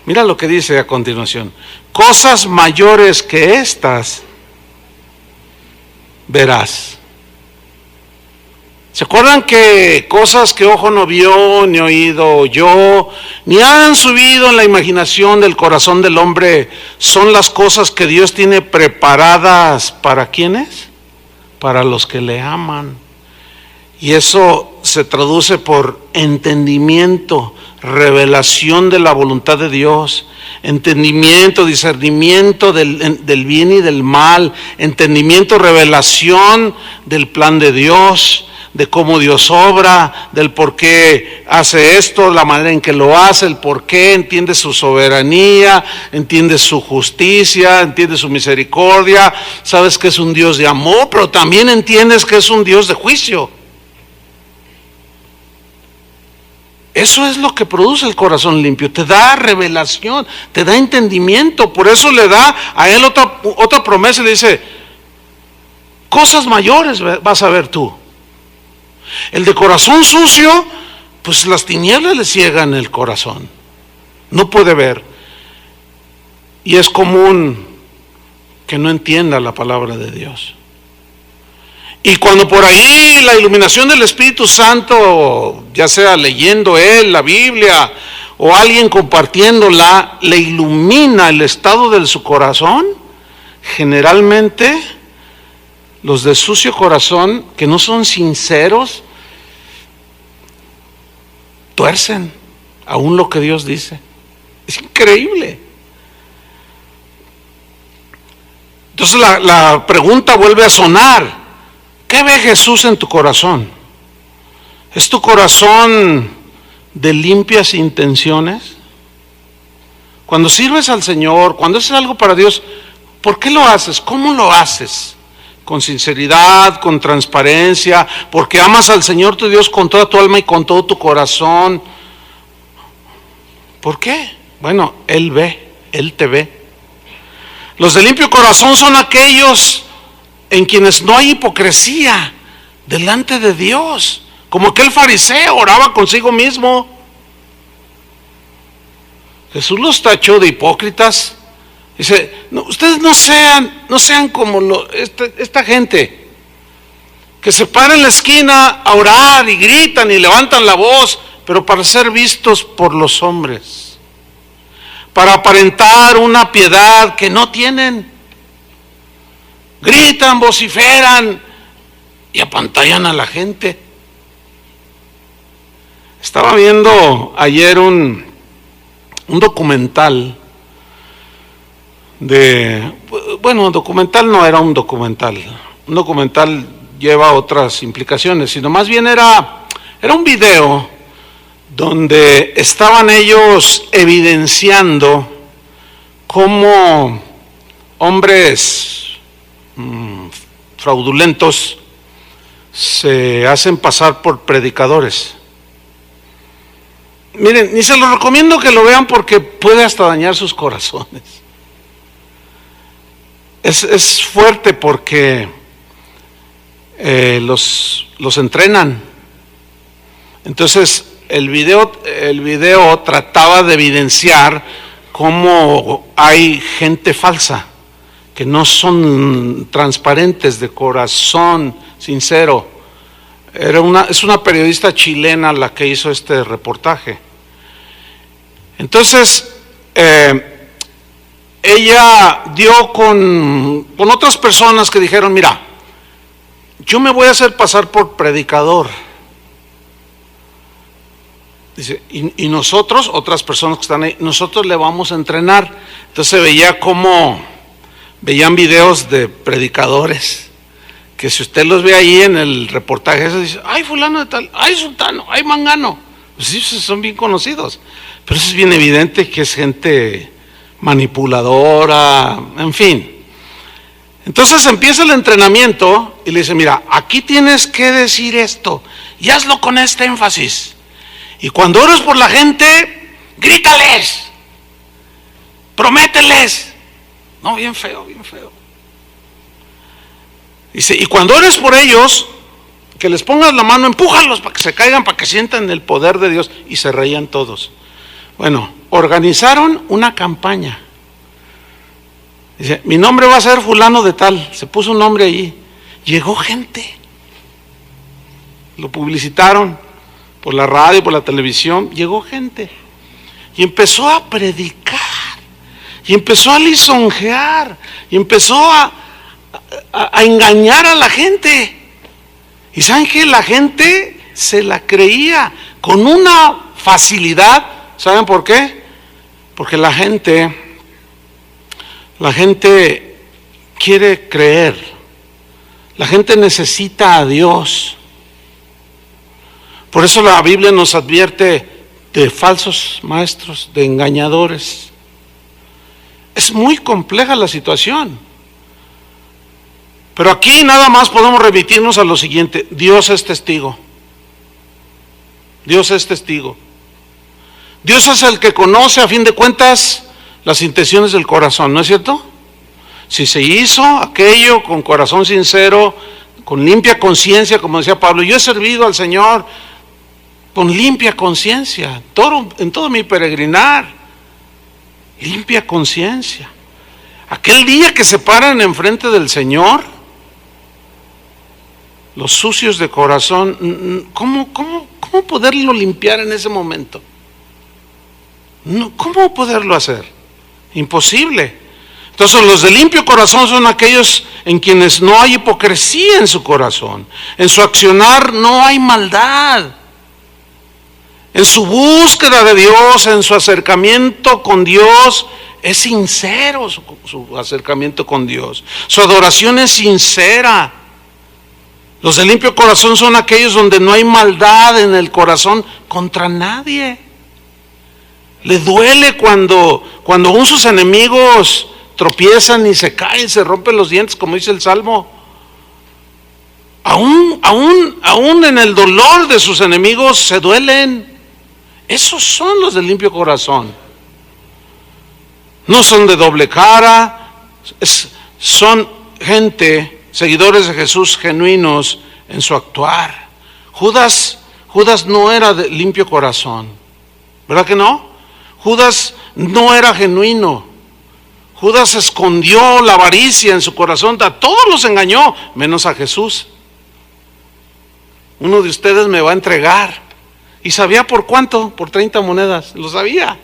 Mira lo que dice a continuación, cosas mayores que estas verás. ¿Se acuerdan que cosas que ojo no vio, ni oído oyó, ni han subido en la imaginación del corazón del hombre, son las cosas que Dios tiene preparadas para ¿quiénes? Para los que le aman. Y eso se traduce por entendimiento, revelación de la voluntad de Dios, entendimiento, discernimiento del bien y del mal, entendimiento, revelación del plan de Dios, de cómo Dios obra, del por qué hace esto, la manera en que lo hace, el por qué, entiende su soberanía, entiende su justicia, entiende su misericordia, sabes que es un Dios de amor, pero también entiendes que es un Dios de juicio. Eso es lo que produce el corazón limpio, te da revelación, te da entendimiento, por eso le da a él otra promesa, le dice, cosas mayores vas a ver tú. El de corazón sucio, pues las tinieblas le ciegan el corazón, no puede ver, y es común que no entienda la palabra de Dios. Y cuando por ahí la iluminación del Espíritu Santo, ya sea leyendo él la Biblia o alguien compartiéndola, le ilumina el estado de su corazón, generalmente los de sucio corazón, que no son sinceros, tuercen aún lo que Dios dice. Es increíble. Entonces la pregunta vuelve a sonar. ¿Qué ve Jesús en tu corazón? ¿Es tu corazón de limpias intenciones? Cuando sirves al Señor, cuando haces algo para Dios, ¿por qué lo haces? ¿Cómo lo haces? con sinceridad, con transparencia, porque amas al Señor tu Dios con toda tu alma y con todo tu corazón. ¿Por qué? Bueno, Él ve, Él te ve. Los de limpio corazón son aquellos en quienes no hay hipocresía delante de Dios, como aquel fariseo oraba consigo mismo. Jesús los tachó de hipócritas. Dice, no, ustedes no sean como esta gente que se para en la esquina a orar y gritan y levantan la voz, pero para ser vistos por los hombres, para aparentar una piedad que no tienen. Gritan, vociferan y apantallan a la gente. Estaba viendo ayer un documental documental no era un documental. Un documental lleva otras implicaciones, sino más bien era un video donde estaban ellos evidenciando cómo hombres fraudulentos se hacen pasar por predicadores. Miren, ni se los recomiendo que lo vean porque puede hasta dañar sus corazones. Es fuerte porque los entrenan. Entonces el video trataba de evidenciar cómo hay gente falsa, que no son transparentes, de corazón sincero. Es una periodista chilena la que hizo este reportaje. Entonces, ella dio con otras personas que dijeron, mira, yo me voy a hacer pasar por predicador. Dice, y nosotros, otras personas que están ahí, nosotros le vamos a entrenar. Entonces veían videos de predicadores, que si usted los ve ahí en el reportaje, eso dice, ay fulano de tal, ay sultano, ay mangano. Pues sí, son bien conocidos, pero eso es bien evidente que es gente manipuladora, en fin. Entonces empieza el entrenamiento y le dice, mira, aquí tienes que decir esto y hazlo con este énfasis. Y cuando ores por la gente, grítales, promételes. No, bien feo, bien feo. Dice, y cuando ores por ellos, que les pongas la mano, empújalos para que se caigan, para que sientan el poder de Dios. Y se reían todos. Bueno, organizaron una campaña. Dice, mi nombre va a ser fulano de tal. Se puso un nombre allí. Llegó gente. Lo publicitaron por la radio, por la televisión. Llegó gente. Y empezó a predicar. Y empezó a lisonjear. Y empezó a engañar a la gente. Y saben que la gente se la creía con una facilidad. ¿Saben por qué? Porque la gente quiere creer. La gente necesita a Dios. Por eso la Biblia nos advierte de falsos maestros, de engañadores. Es muy compleja la situación. Pero aquí nada más podemos remitirnos a lo siguiente: Dios es testigo. Dios es testigo. Dios es el que conoce, a fin de cuentas, las intenciones del corazón, ¿no es cierto? Si se hizo aquello con corazón sincero, con limpia conciencia, como decía Pablo, yo he servido al Señor con limpia conciencia, en todo mi peregrinar, limpia conciencia. Aquel día que se paran enfrente del Señor, los sucios de corazón, ¿cómo poderlo limpiar en ese momento? ¿Cómo poderlo hacer? Imposible. Entonces los de limpio corazón son aquellos en quienes no hay hipocresía en su corazón. En su accionar no hay maldad. En su búsqueda de Dios, en su acercamiento con Dios, es sincero su acercamiento con Dios. Su adoración es sincera. Los de limpio corazón son aquellos donde no hay maldad en el corazón contra nadie. Le duele cuando aún sus enemigos tropiezan y se caen, se rompen los dientes, como dice el Salmo. Aún en el dolor de sus enemigos se duelen. Esos son los de limpio corazón. No son de doble cara, son gente, seguidores de Jesús genuinos en su actuar. Judas no era de limpio corazón, ¿verdad que no? Judas no era genuino. Judas escondió la avaricia en su corazón, a todos los engañó, menos a Jesús. Uno de ustedes me va a entregar. ¿Y sabía por cuánto? Por 30 monedas, lo sabía.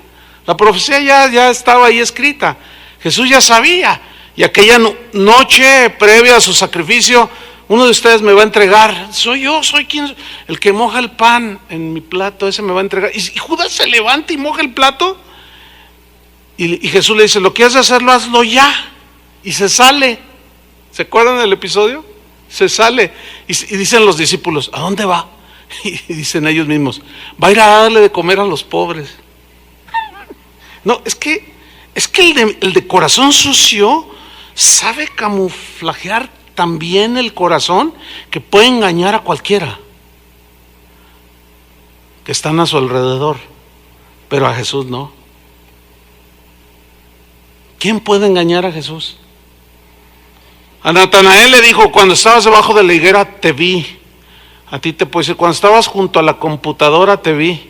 La profecía ya estaba ahí escrita. Jesús ya sabía. Y aquella noche previa a su sacrificio, uno de ustedes me va a entregar. Soy quien, el que moja el pan en mi plato, ese me va a entregar. Y Judas se levanta y moja el plato. Y Jesús le dice, lo que has de hacerlo, hazlo ya. Y se sale. ¿Se acuerdan del episodio? Se sale. Y dicen los discípulos, ¿a dónde va? Y dicen ellos mismos, va a ir a darle de comer a los pobres. No, es que el de corazón sucio sabe camuflajear también el corazón, que puede engañar a cualquiera que están a su alrededor, pero a Jesús no. ¿Quién puede engañar a Jesús? A Natanael le dijo, cuando estabas debajo de la higuera te vi. A ti te puede decir, cuando estabas junto a la computadora te vi.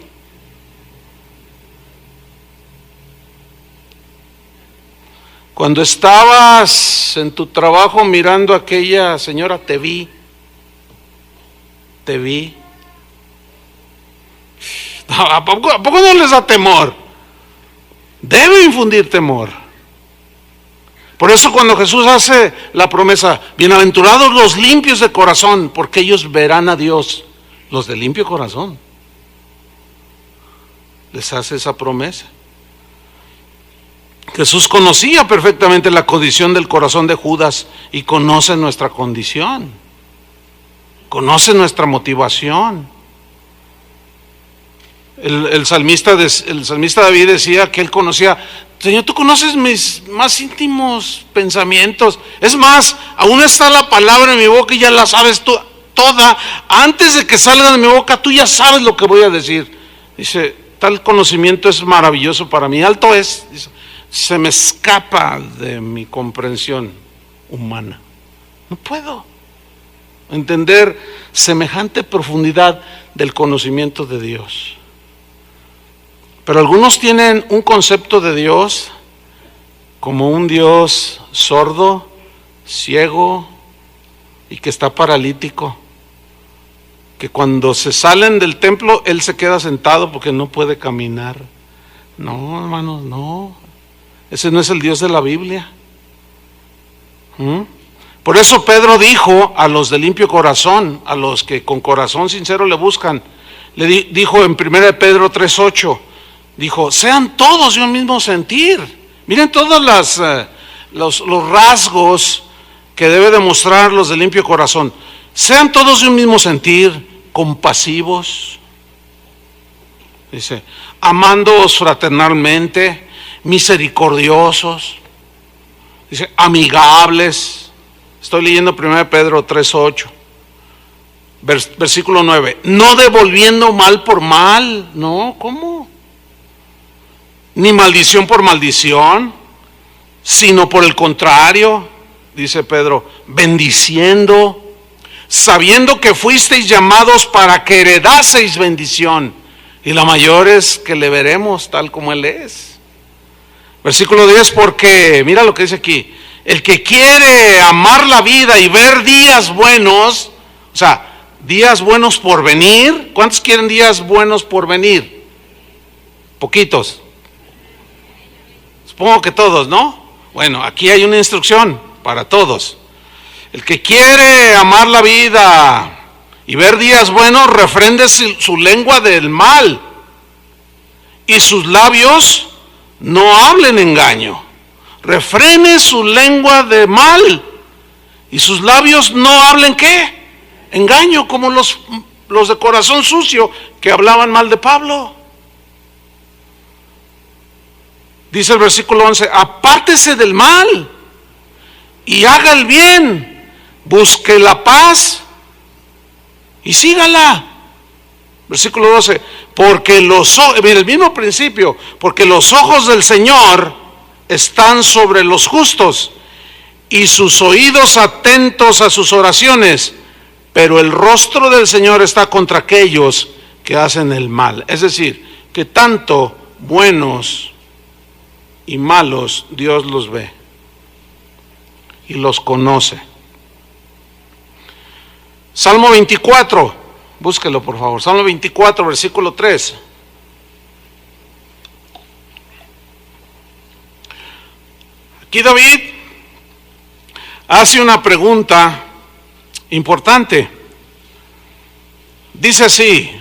Cuando estabas en tu trabajo mirando a aquella señora, te vi. Te vi. ¿A poco no les da temor? Debe infundir temor. Por eso cuando Jesús hace la promesa, bienaventurados los limpios de corazón, porque ellos verán a Dios. Los de limpio corazón. Les hace esa promesa. Jesús conocía perfectamente la condición del corazón de Judas y conoce nuestra condición. Conoce nuestra motivación. El salmista David decía que él conocía, Señor, tú conoces mis más íntimos pensamientos. Es más, aún está la palabra en mi boca y ya la sabes tú toda. Antes de que salga de mi boca, tú ya sabes lo que voy a decir. Dice, tal conocimiento es maravilloso para mí. Alto es, dice, se me escapa de mi comprensión humana. No puedo entender semejante profundidad del conocimiento de Dios. Pero algunos tienen un concepto de Dios como un Dios sordo, ciego y que está paralítico. Que cuando se salen del templo, Él se queda sentado porque no puede caminar. No, hermanos, no. Ese no es el Dios de la Biblia. Por eso Pedro dijo a los de limpio corazón, a los que con corazón sincero le buscan, le dijo en 1 Pedro 3:8, dijo, sean todos de un mismo sentir. Miren todos los rasgos que debe demostrar los de limpio corazón. Sean todos de un mismo sentir, compasivos, dice, amándoos fraternalmente, misericordiosos, dice, amigables. Estoy leyendo 1 Pedro 3:8, versículo 9, no devolviendo mal por mal. No, ¿cómo? Ni maldición por maldición, sino por el contrario, dice Pedro, bendiciendo, sabiendo que fuisteis llamados para que heredaseis bendición, y la mayor es que le veremos tal como Él es. Versículo 10, porque, mira lo que dice aquí, el que quiere amar la vida y ver días buenos, o sea, días buenos por venir. ¿Cuántos quieren días buenos por venir? Poquitos. Supongo que todos, ¿no? Bueno, aquí hay una instrucción para todos. El que quiere amar la vida y ver días buenos, refrende su lengua del mal y sus labios no hablen engaño. Refrene su lengua de mal y sus labios no hablen ¿qué? Engaño, como los de corazón sucio que hablaban mal de Pablo. Dice el versículo 11, apártese del mal y haga el bien, busque la paz Y sígala. Versículo 12, porque mira el mismo principio, porque los ojos del Señor están sobre los justos y sus oídos atentos a sus oraciones, pero el rostro del Señor está contra aquellos que hacen el mal. Es decir, que tanto buenos y malos Dios los ve y los conoce. Salmo 24, búsquelo por favor. Salmo 24, versículo 3. Aquí David hace una pregunta importante. Dice así,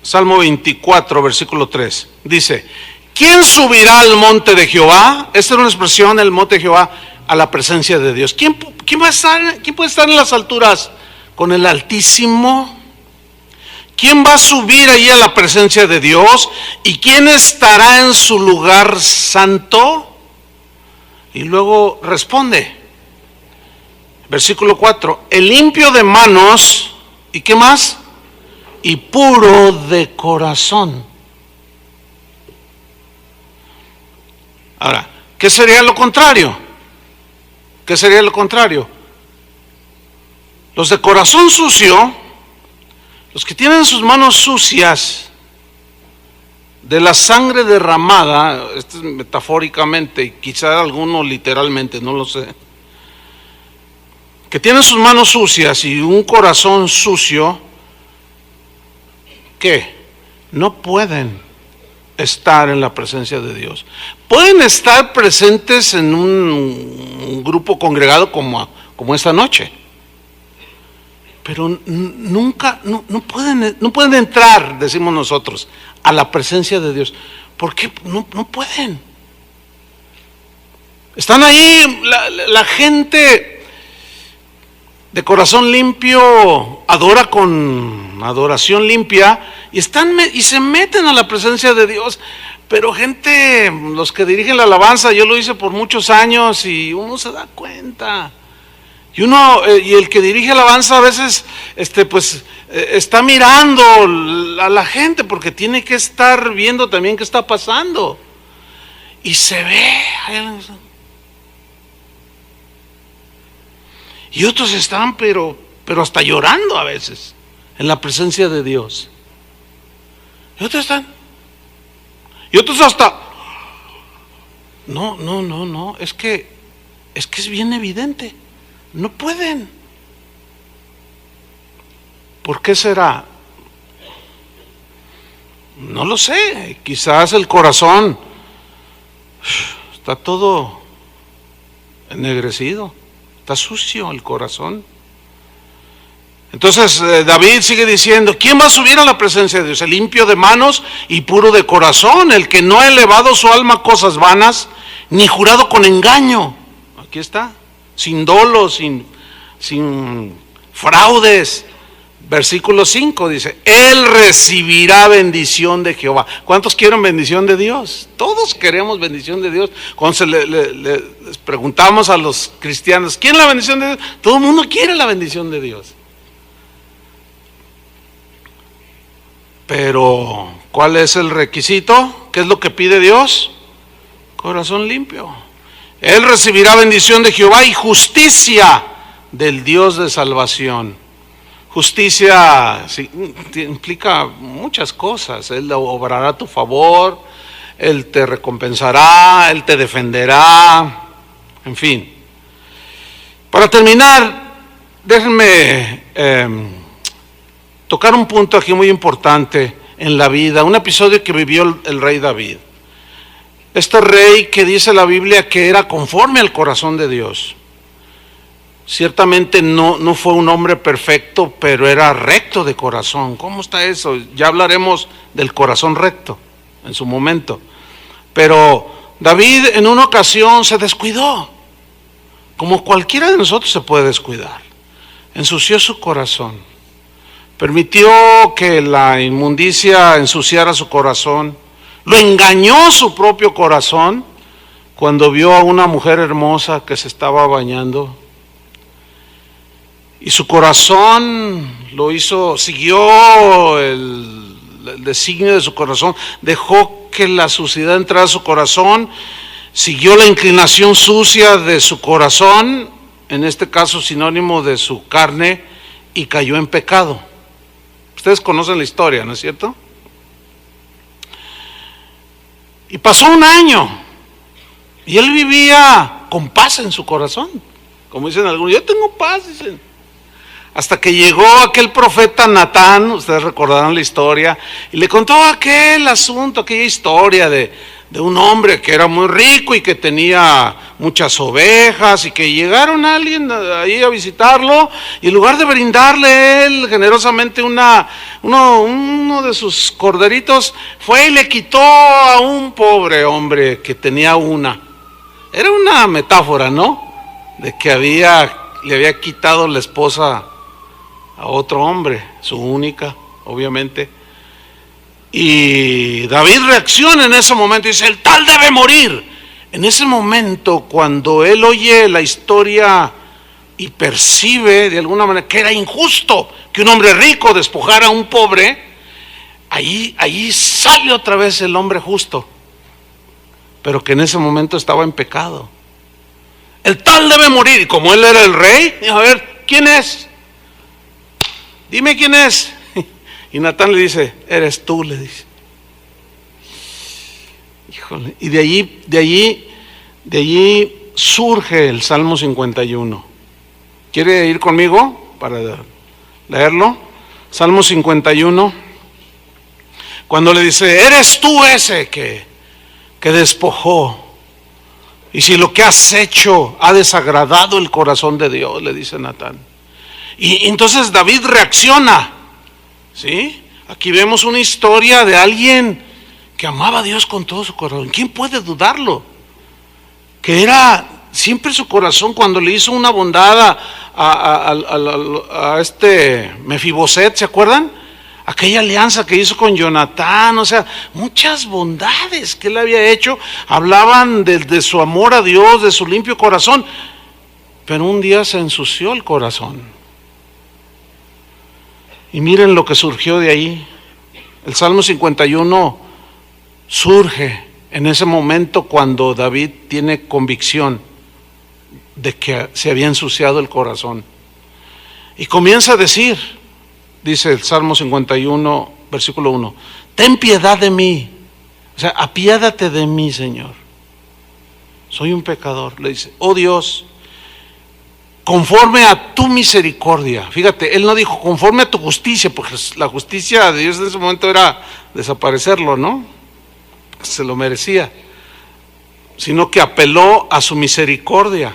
Salmo 24, versículo 3. Dice, ¿quién subirá al monte de Jehová? Esta es una expresión, el monte de Jehová, a la presencia de Dios. ¿Quién puede estar en las alturas con el Altísimo? ¿Quién va a subir ahí a la presencia de Dios? ¿Y quién estará en su lugar santo? Y luego responde, versículo 4, el limpio de manos, ¿y qué más? Y puro de corazón. Ahora, ¿qué sería lo contrario? ¿Qué sería lo contrario? Los de corazón sucio, los que tienen sus manos sucias de la sangre derramada, esto es metafóricamente, y quizá alguno literalmente, no lo sé, que tienen sus manos sucias y un corazón sucio, ¿qué? No pueden estar en la presencia de Dios. Pueden estar presentes en un grupo congregado como esta noche, pero nunca, no pueden entrar, decimos nosotros, a la presencia de Dios. ¿Por qué? No pueden. Están ahí, la gente de corazón limpio adora con adoración limpia y se meten a la presencia de Dios. Pero gente, los que dirigen la alabanza, yo lo hice por muchos años y uno se da cuenta. Y el que dirige la alabanza a veces está mirando a la gente porque tiene que estar viendo también qué está pasando. Y se ve. Y otros están pero hasta llorando a veces en la presencia de Dios. Y otros están. Y otros hasta. No, es que es bien evidente. No pueden. ¿Por qué será? No lo sé. Quizás el corazón está todo ennegrecido. Está sucio el corazón. Entonces David sigue diciendo, ¿quién va a subir a la presencia de Dios? El limpio de manos y puro de corazón, el que no ha elevado su alma a cosas vanas, ni jurado con engaño. Aquí está. Sin dolo, sin fraudes. Versículo 5 dice, Él recibirá bendición de Jehová. ¿Cuántos quieren bendición de Dios? Todos queremos bendición de Dios. Cuando les preguntamos a los cristianos, ¿quién es la bendición de Dios? Todo el mundo quiere la bendición de Dios. Pero, ¿cuál es el requisito? ¿Qué es lo que pide Dios? Corazón limpio. Él recibirá bendición de Jehová y justicia del Dios de salvación. Justicia implica muchas cosas. Él obrará a tu favor, Él te recompensará, Él te defenderá, en fin. Para terminar, déjenme tocar un punto aquí muy importante en la vida, un episodio que vivió el rey David. Este rey que dice la Biblia que era conforme al corazón de Dios. Ciertamente no fue un hombre perfecto, pero era recto de corazón. ¿Cómo está eso? Ya hablaremos del corazón recto en su momento. Pero David en una ocasión se descuidó, como cualquiera de nosotros se puede descuidar. Ensució su corazón, permitió que la inmundicia ensuciara su corazón, lo engañó su propio corazón cuando vio a una mujer hermosa que se estaba bañando. y su corazón lo hizo, siguió el designio de su corazón, dejó que la suciedad entrara a su corazón, siguió la inclinación sucia de su corazón, en este caso sinónimo de su carne, y cayó en pecado. Ustedes conocen la historia, ¿no es cierto? Y pasó un año, y él vivía con paz en su corazón, como dicen algunos, yo tengo paz, dicen. Hasta que llegó aquel profeta Natán, ustedes recordarán la historia, y le contó aquel asunto, aquella historia de un hombre que era muy rico y que tenía muchas ovejas, y que llegaron alguien ahí a visitarlo, y en lugar de brindarle él generosamente uno de sus corderitos, fue y le quitó a un pobre hombre que tenía una. Era una metáfora, ¿no? De que le había quitado la esposa a otro hombre, su única, obviamente. Y David reacciona en ese momento y dice, el tal debe morir. En ese momento, cuando él oye la historia y percibe de alguna manera que era injusto que un hombre rico despojara a un pobre, ahí sale otra vez el hombre justo, pero que en ese momento estaba en pecado. El tal debe morir. Y como él era el rey, dijo, a ver, ¿quién es? Dime quién es. Y Natán le dice, eres tú, le dice. Híjole. Y de allí surge el Salmo 51. ¿Quiere ir conmigo para leerlo? Salmo 51. Cuando le dice, eres tú ese que despojó. Y si lo que has hecho ha desagradado el corazón de Dios, le dice Natán. Y entonces David reacciona. ¿Sí? Aquí vemos una historia de alguien que amaba a Dios con todo su corazón. ¿Quién puede dudarlo? Que era siempre su corazón cuando le hizo una bondad a este Mefiboset, ¿se acuerdan? Aquella alianza que hizo con Jonatán, o sea, muchas bondades que él había hecho, hablaban de su amor a Dios, de su limpio corazón, pero un día se ensució el corazón. Y miren lo que surgió de ahí. El Salmo 51 surge en ese momento cuando David tiene convicción de que se había ensuciado el corazón. Y comienza a decir, dice el Salmo 51, versículo 1, ten piedad de mí, o sea, apiádate de mí, Señor. Soy un pecador, le dice, oh Dios, conforme a tu misericordia. Fíjate, él no dijo conforme a tu justicia, porque la justicia de Dios en ese momento era desaparecerlo, ¿no? Se lo merecía. Sino que apeló a su misericordia.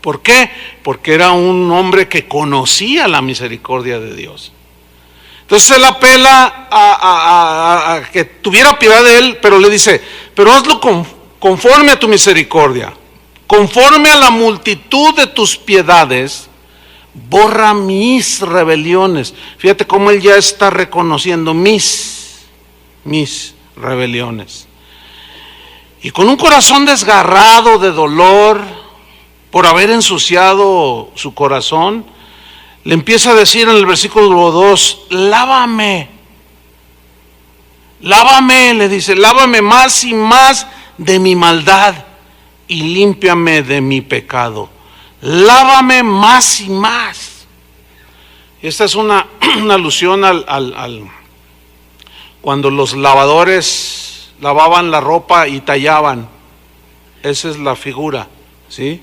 ¿Por qué? Porque era un hombre que conocía la misericordia de Dios. Entonces él apela a que tuviera piedad de él, pero le dice, pero hazlo conforme a tu misericordia. Conforme a la multitud de tus piedades, borra mis rebeliones. Fíjate cómo él ya está reconociendo mis rebeliones. Y con un corazón desgarrado de dolor por haber ensuciado su corazón, le empieza a decir en el versículo 2, lávame, le dice, lávame más y más de mi maldad y límpiame de mi pecado. Lávame más y más. Esta es una alusión al cuando los lavadores lavaban la ropa y tallaban. Esa es la figura, ¿sí?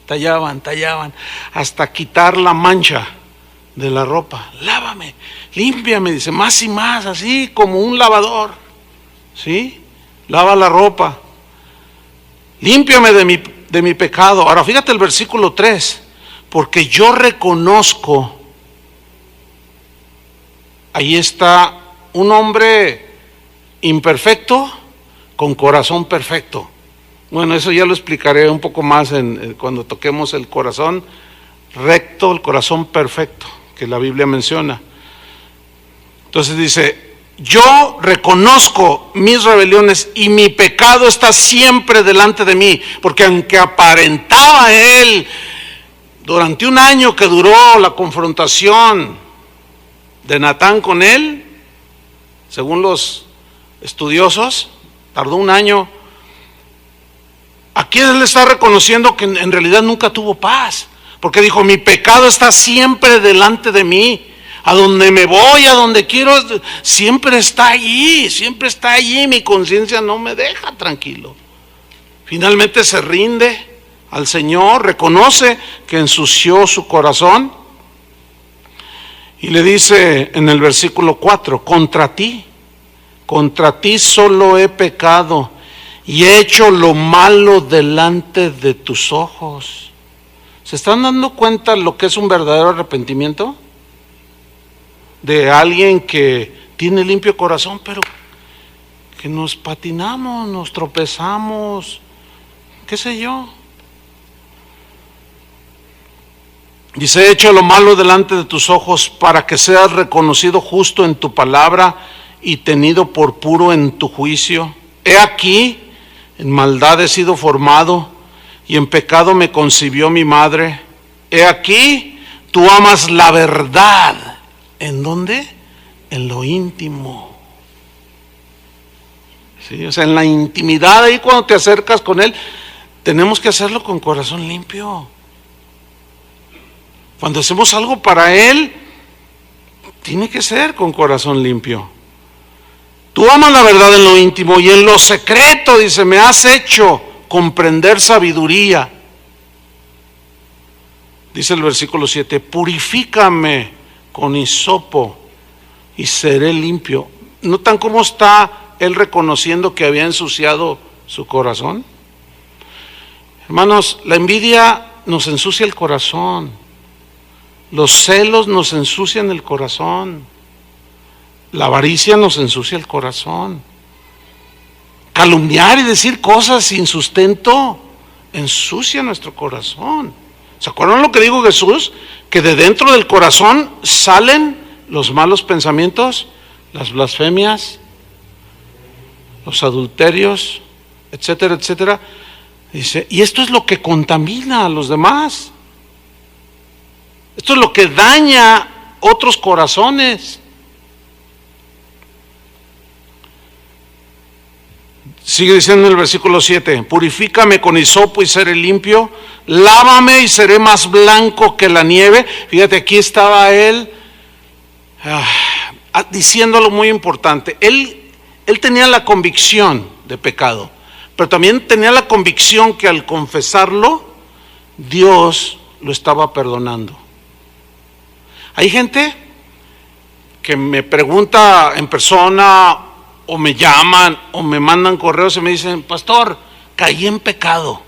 Tallaban hasta quitar la mancha de la ropa. Lávame, límpiame, dice, más y más, así como un lavador, ¿sí? Lava la ropa. Límpiame de mi pecado. Ahora fíjate el versículo 3, porque yo reconozco, ahí está un hombre imperfecto con corazón perfecto. Bueno, eso ya lo explicaré un poco más cuando toquemos el corazón recto, el corazón perfecto, que la Biblia menciona. Entonces dice, yo reconozco mis rebeliones y mi pecado está siempre delante de mí, porque aunque aparentaba él Durante un año que duró la confrontación de Natán con él, según los estudiosos, tardó un año. Aquí él está reconociendo que en realidad nunca tuvo paz, porque dijo: mi pecado está siempre delante de mí, a donde me voy, a donde quiero, siempre está allí, mi conciencia no me deja tranquilo. Finalmente se rinde al Señor, reconoce que ensució su corazón y le dice en el versículo 4: contra ti solo he pecado y he hecho lo malo delante de tus ojos. ¿Se están dando cuenta lo que es un verdadero arrepentimiento? De alguien que tiene limpio corazón, pero que nos patinamos, nos tropezamos, qué sé yo. Dice: he hecho lo malo delante de tus ojos para que seas reconocido justo en tu palabra y tenido por puro en tu juicio. He aquí, en maldad he sido formado y en pecado me concibió mi madre. He aquí, tú amas la verdad. ¿En dónde? En lo íntimo. Sí, o sea, en la intimidad, ahí cuando te acercas con Él, tenemos que hacerlo con corazón limpio. Cuando hacemos algo para Él, tiene que ser con corazón limpio. Tú amas la verdad en lo íntimo y en lo secreto, dice, me has hecho comprender sabiduría. Dice el versículo 7, purifícame con hisopo y seré limpio. ¿Notan cómo está él reconociendo que había ensuciado su corazón? Hermanos, la envidia nos ensucia el corazón. Los celos nos ensucian el corazón. La avaricia nos ensucia el corazón. Calumniar y decir cosas sin sustento ensucia nuestro corazón. ¿Se acuerdan lo que dijo Jesús? Que de dentro del corazón salen los malos pensamientos, las blasfemias, los adulterios, etcétera, etcétera. Dice, y esto es lo que contamina a los demás. Esto es lo que daña otros corazones. Sigue diciendo en el versículo 7, purifícame con hisopo y seré limpio, lávame y seré más blanco que la nieve. Fíjate, aquí estaba él diciendo algo muy importante. Él tenía la convicción de pecado, pero también tenía la convicción que al confesarlo, Dios lo estaba perdonando. Hay gente que me pregunta en persona, o me llaman, o me mandan correos y me dicen, pastor, caí en pecado.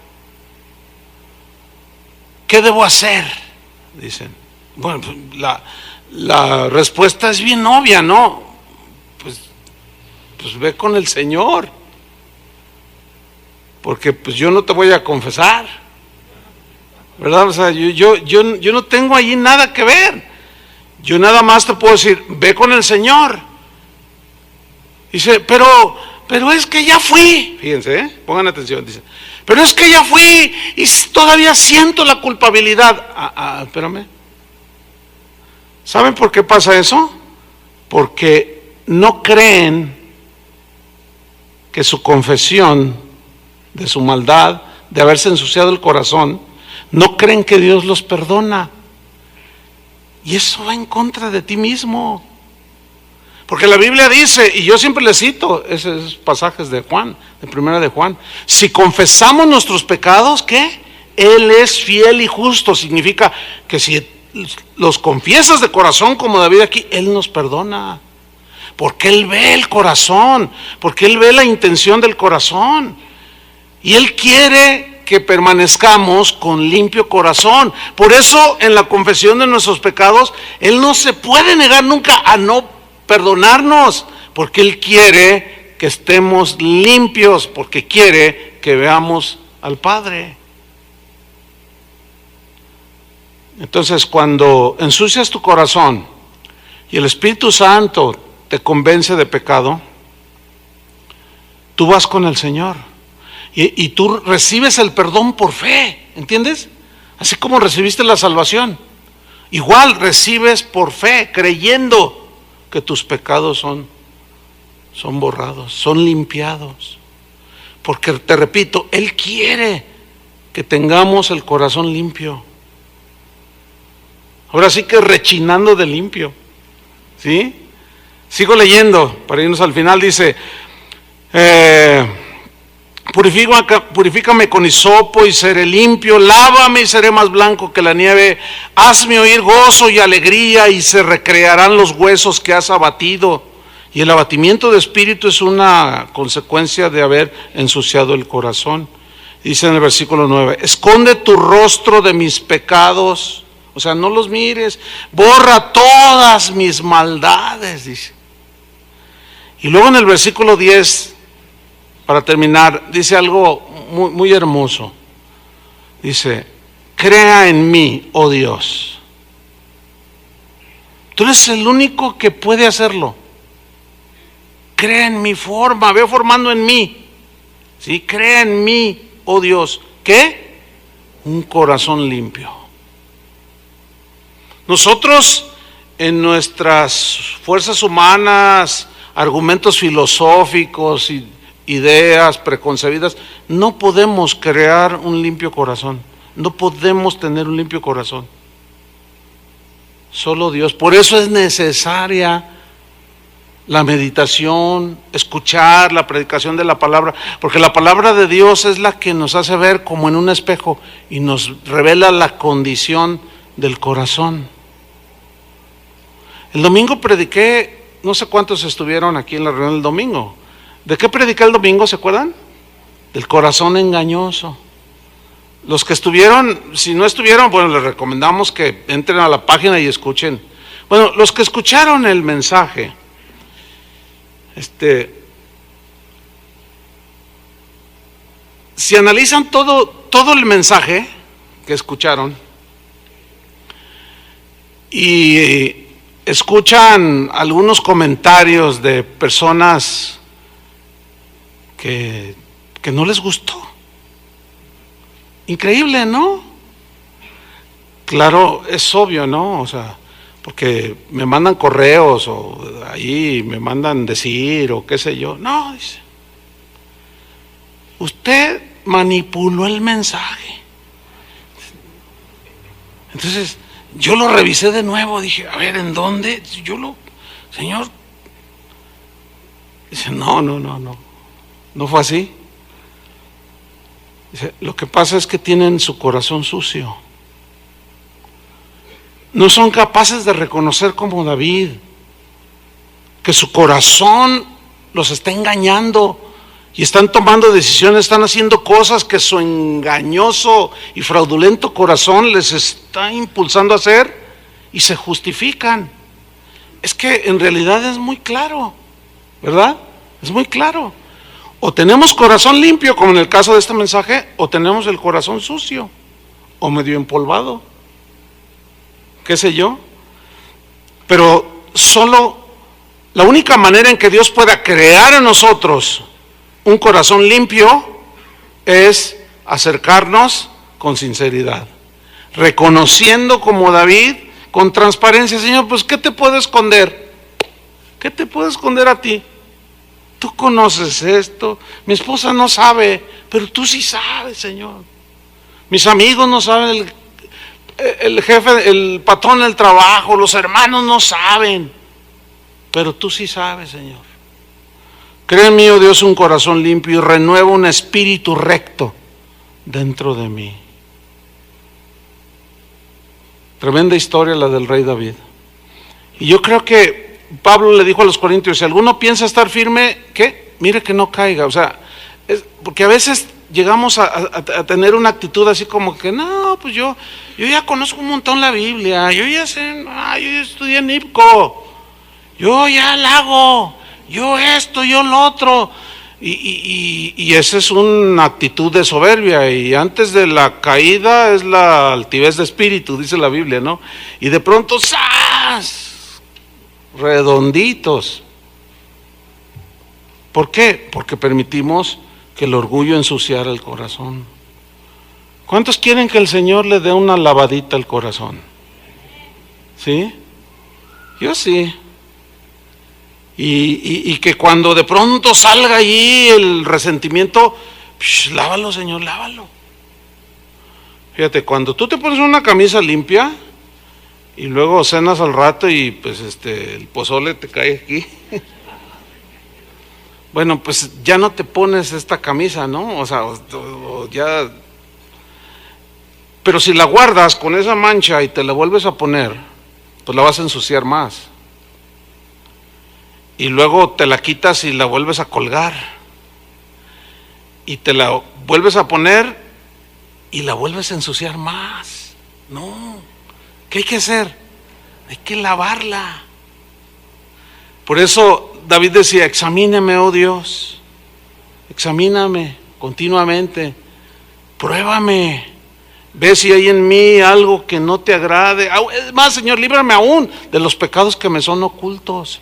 ¿Qué debo hacer? Dicen. Bueno, la respuesta es bien obvia, ¿no? Pues ve con el Señor. Porque pues yo no te voy a confesar. ¿Verdad? O sea, yo no tengo allí nada que ver. Yo nada más te puedo decir, ve con el Señor. Dice, pero es que ya fui. Fíjense, pongan atención. Dice, pero es que ya fui y todavía siento la culpabilidad. Espérame. ¿Saben por qué pasa eso? Porque no creen que su confesión de su maldad, de haberse ensuciado el corazón, no creen que Dios los perdona. Y eso va en contra de ti mismo. Porque la Biblia dice, y yo siempre le cito esos pasajes de Juan, de primera de Juan, si confesamos nuestros pecados, ¿qué? Él es fiel y justo. Significa que si los confiesas de corazón como David aquí, Él nos perdona. Porque Él ve el corazón, porque Él ve la intención del corazón. Y Él quiere que permanezcamos con limpio corazón. Por eso en la confesión de nuestros pecados, Él no se puede negar nunca a no perdonarnos, porque Él quiere que estemos limpios, porque quiere que veamos al Padre. Entonces, cuando ensucias tu corazón y el Espíritu Santo te convence de pecado, tú vas con el Señor y tú recibes el perdón por fe, ¿entiendes? Así como recibiste la salvación, igual recibes por fe, creyendo que tus pecados son borrados, son limpiados. Porque te repito, Él quiere que tengamos el corazón limpio. Ahora sí que rechinando de limpio, ¿sí? Sigo leyendo, para irnos al final, dice, purifícame con hisopo y seré limpio, lávame y seré más blanco que la nieve, hazme oír gozo y alegría y se recrearán los huesos que has abatido. Y el abatimiento de espíritu es una consecuencia de haber ensuciado el corazón. Dice en el versículo 9, esconde tu rostro de mis pecados, o sea, no los mires, borra todas mis maldades, dice. Y luego en el versículo 10, para terminar, dice algo muy, muy hermoso. Dice, crea en mí, oh Dios. Tú eres el único que puede hacerlo. Crea en mi forma, ve formando en mí. ¿Sí? Crea en mí, oh Dios. ¿Qué? Un corazón limpio. Nosotros en nuestras fuerzas humanas, argumentos filosóficos y ideas preconcebidas, no podemos crear un limpio corazón, no podemos tener un limpio corazón. Solo Dios. Por eso es necesaria la meditación, escuchar la predicación de la palabra, porque la palabra de Dios es la que nos hace ver como en un espejo y nos revela la condición del corazón. El domingo prediqué, no sé cuántos estuvieron aquí en la reunión del domingo. ¿De qué prediqué el domingo, se acuerdan? Del corazón engañoso. Los que estuvieron, si no estuvieron, bueno, les recomendamos que entren a la página y escuchen. Bueno, los que escucharon el mensaje, si analizan todo el mensaje que escucharon y escuchan algunos comentarios de personas que no les gustó. Increíble, ¿no? Claro, es obvio, ¿no? O sea, porque me mandan correos o ahí me mandan decir o qué sé yo. No, dice, usted manipuló el mensaje. Entonces, yo lo revisé de nuevo, dije, a ver, ¿en dónde? Señor, dice, no fue así. Dice, lo que pasa es que tienen su corazón sucio. No son capaces de reconocer como David, que su corazón los está engañando y están tomando decisiones, están haciendo cosas que su engañoso y fraudulento corazón les está impulsando a hacer y se justifican. Es que en realidad es muy claro, ¿verdad? Es muy claro. O tenemos corazón limpio, como en el caso de este mensaje, o tenemos el corazón sucio o medio empolvado, qué sé yo. Pero solo la única manera en que Dios pueda crear en nosotros un corazón limpio es acercarnos con sinceridad, reconociendo como David, con transparencia, Señor, pues ¿qué te puedo esconder? ¿Qué te puedo esconder a ti? Tú conoces esto, mi esposa no sabe, pero tú sí sabes, Señor. Mis amigos no saben, el jefe, el patrón del trabajo, los hermanos no saben, pero tú sí sabes, Señor. Crea en mí, oh Dios, un corazón limpio y renueva un espíritu recto dentro de mí. Tremenda historia la del rey David. Y yo creo que Pablo le dijo a los corintios, si alguno piensa estar firme, ¿qué? Mire que no caiga. O sea, porque a veces llegamos a tener una actitud así como que, no, pues yo ya conozco un montón la Biblia, yo ya sé, yo ya estudié en IPCO, yo ya la hago, yo esto, yo lo otro. Y esa es una actitud de soberbia, y antes de la caída es la altivez de espíritu, dice la Biblia, ¿no? Y de pronto, ¡zas!, redonditos. ¿Por qué? Porque permitimos que el orgullo ensuciara el corazón, ¿Cuántos quieren que el Señor le dé una lavadita al corazón? ¿Sí? Yo sí. Y que cuando de pronto salga allí el resentimiento, lávalo, Señor, lávalo. Fíjate, cuando tú te pones una camisa limpia y luego cenas al rato y pues el pozole te cae aquí. Bueno, pues ya no te pones esta camisa, ¿no? O sea, ya. Pero si la guardas con esa mancha y te la vuelves a poner, pues la vas a ensuciar más. Y luego te la quitas y la vuelves a colgar. Y te la vuelves a poner y la vuelves a ensuciar más. No. ¿Qué hay que hacer? Hay que lavarla. Por eso David decía, examíname, oh Dios. Examíname continuamente. Pruébame. Ve si hay en mí algo que no te agrade. Es más, Señor, líbrame aún de los pecados que me son ocultos.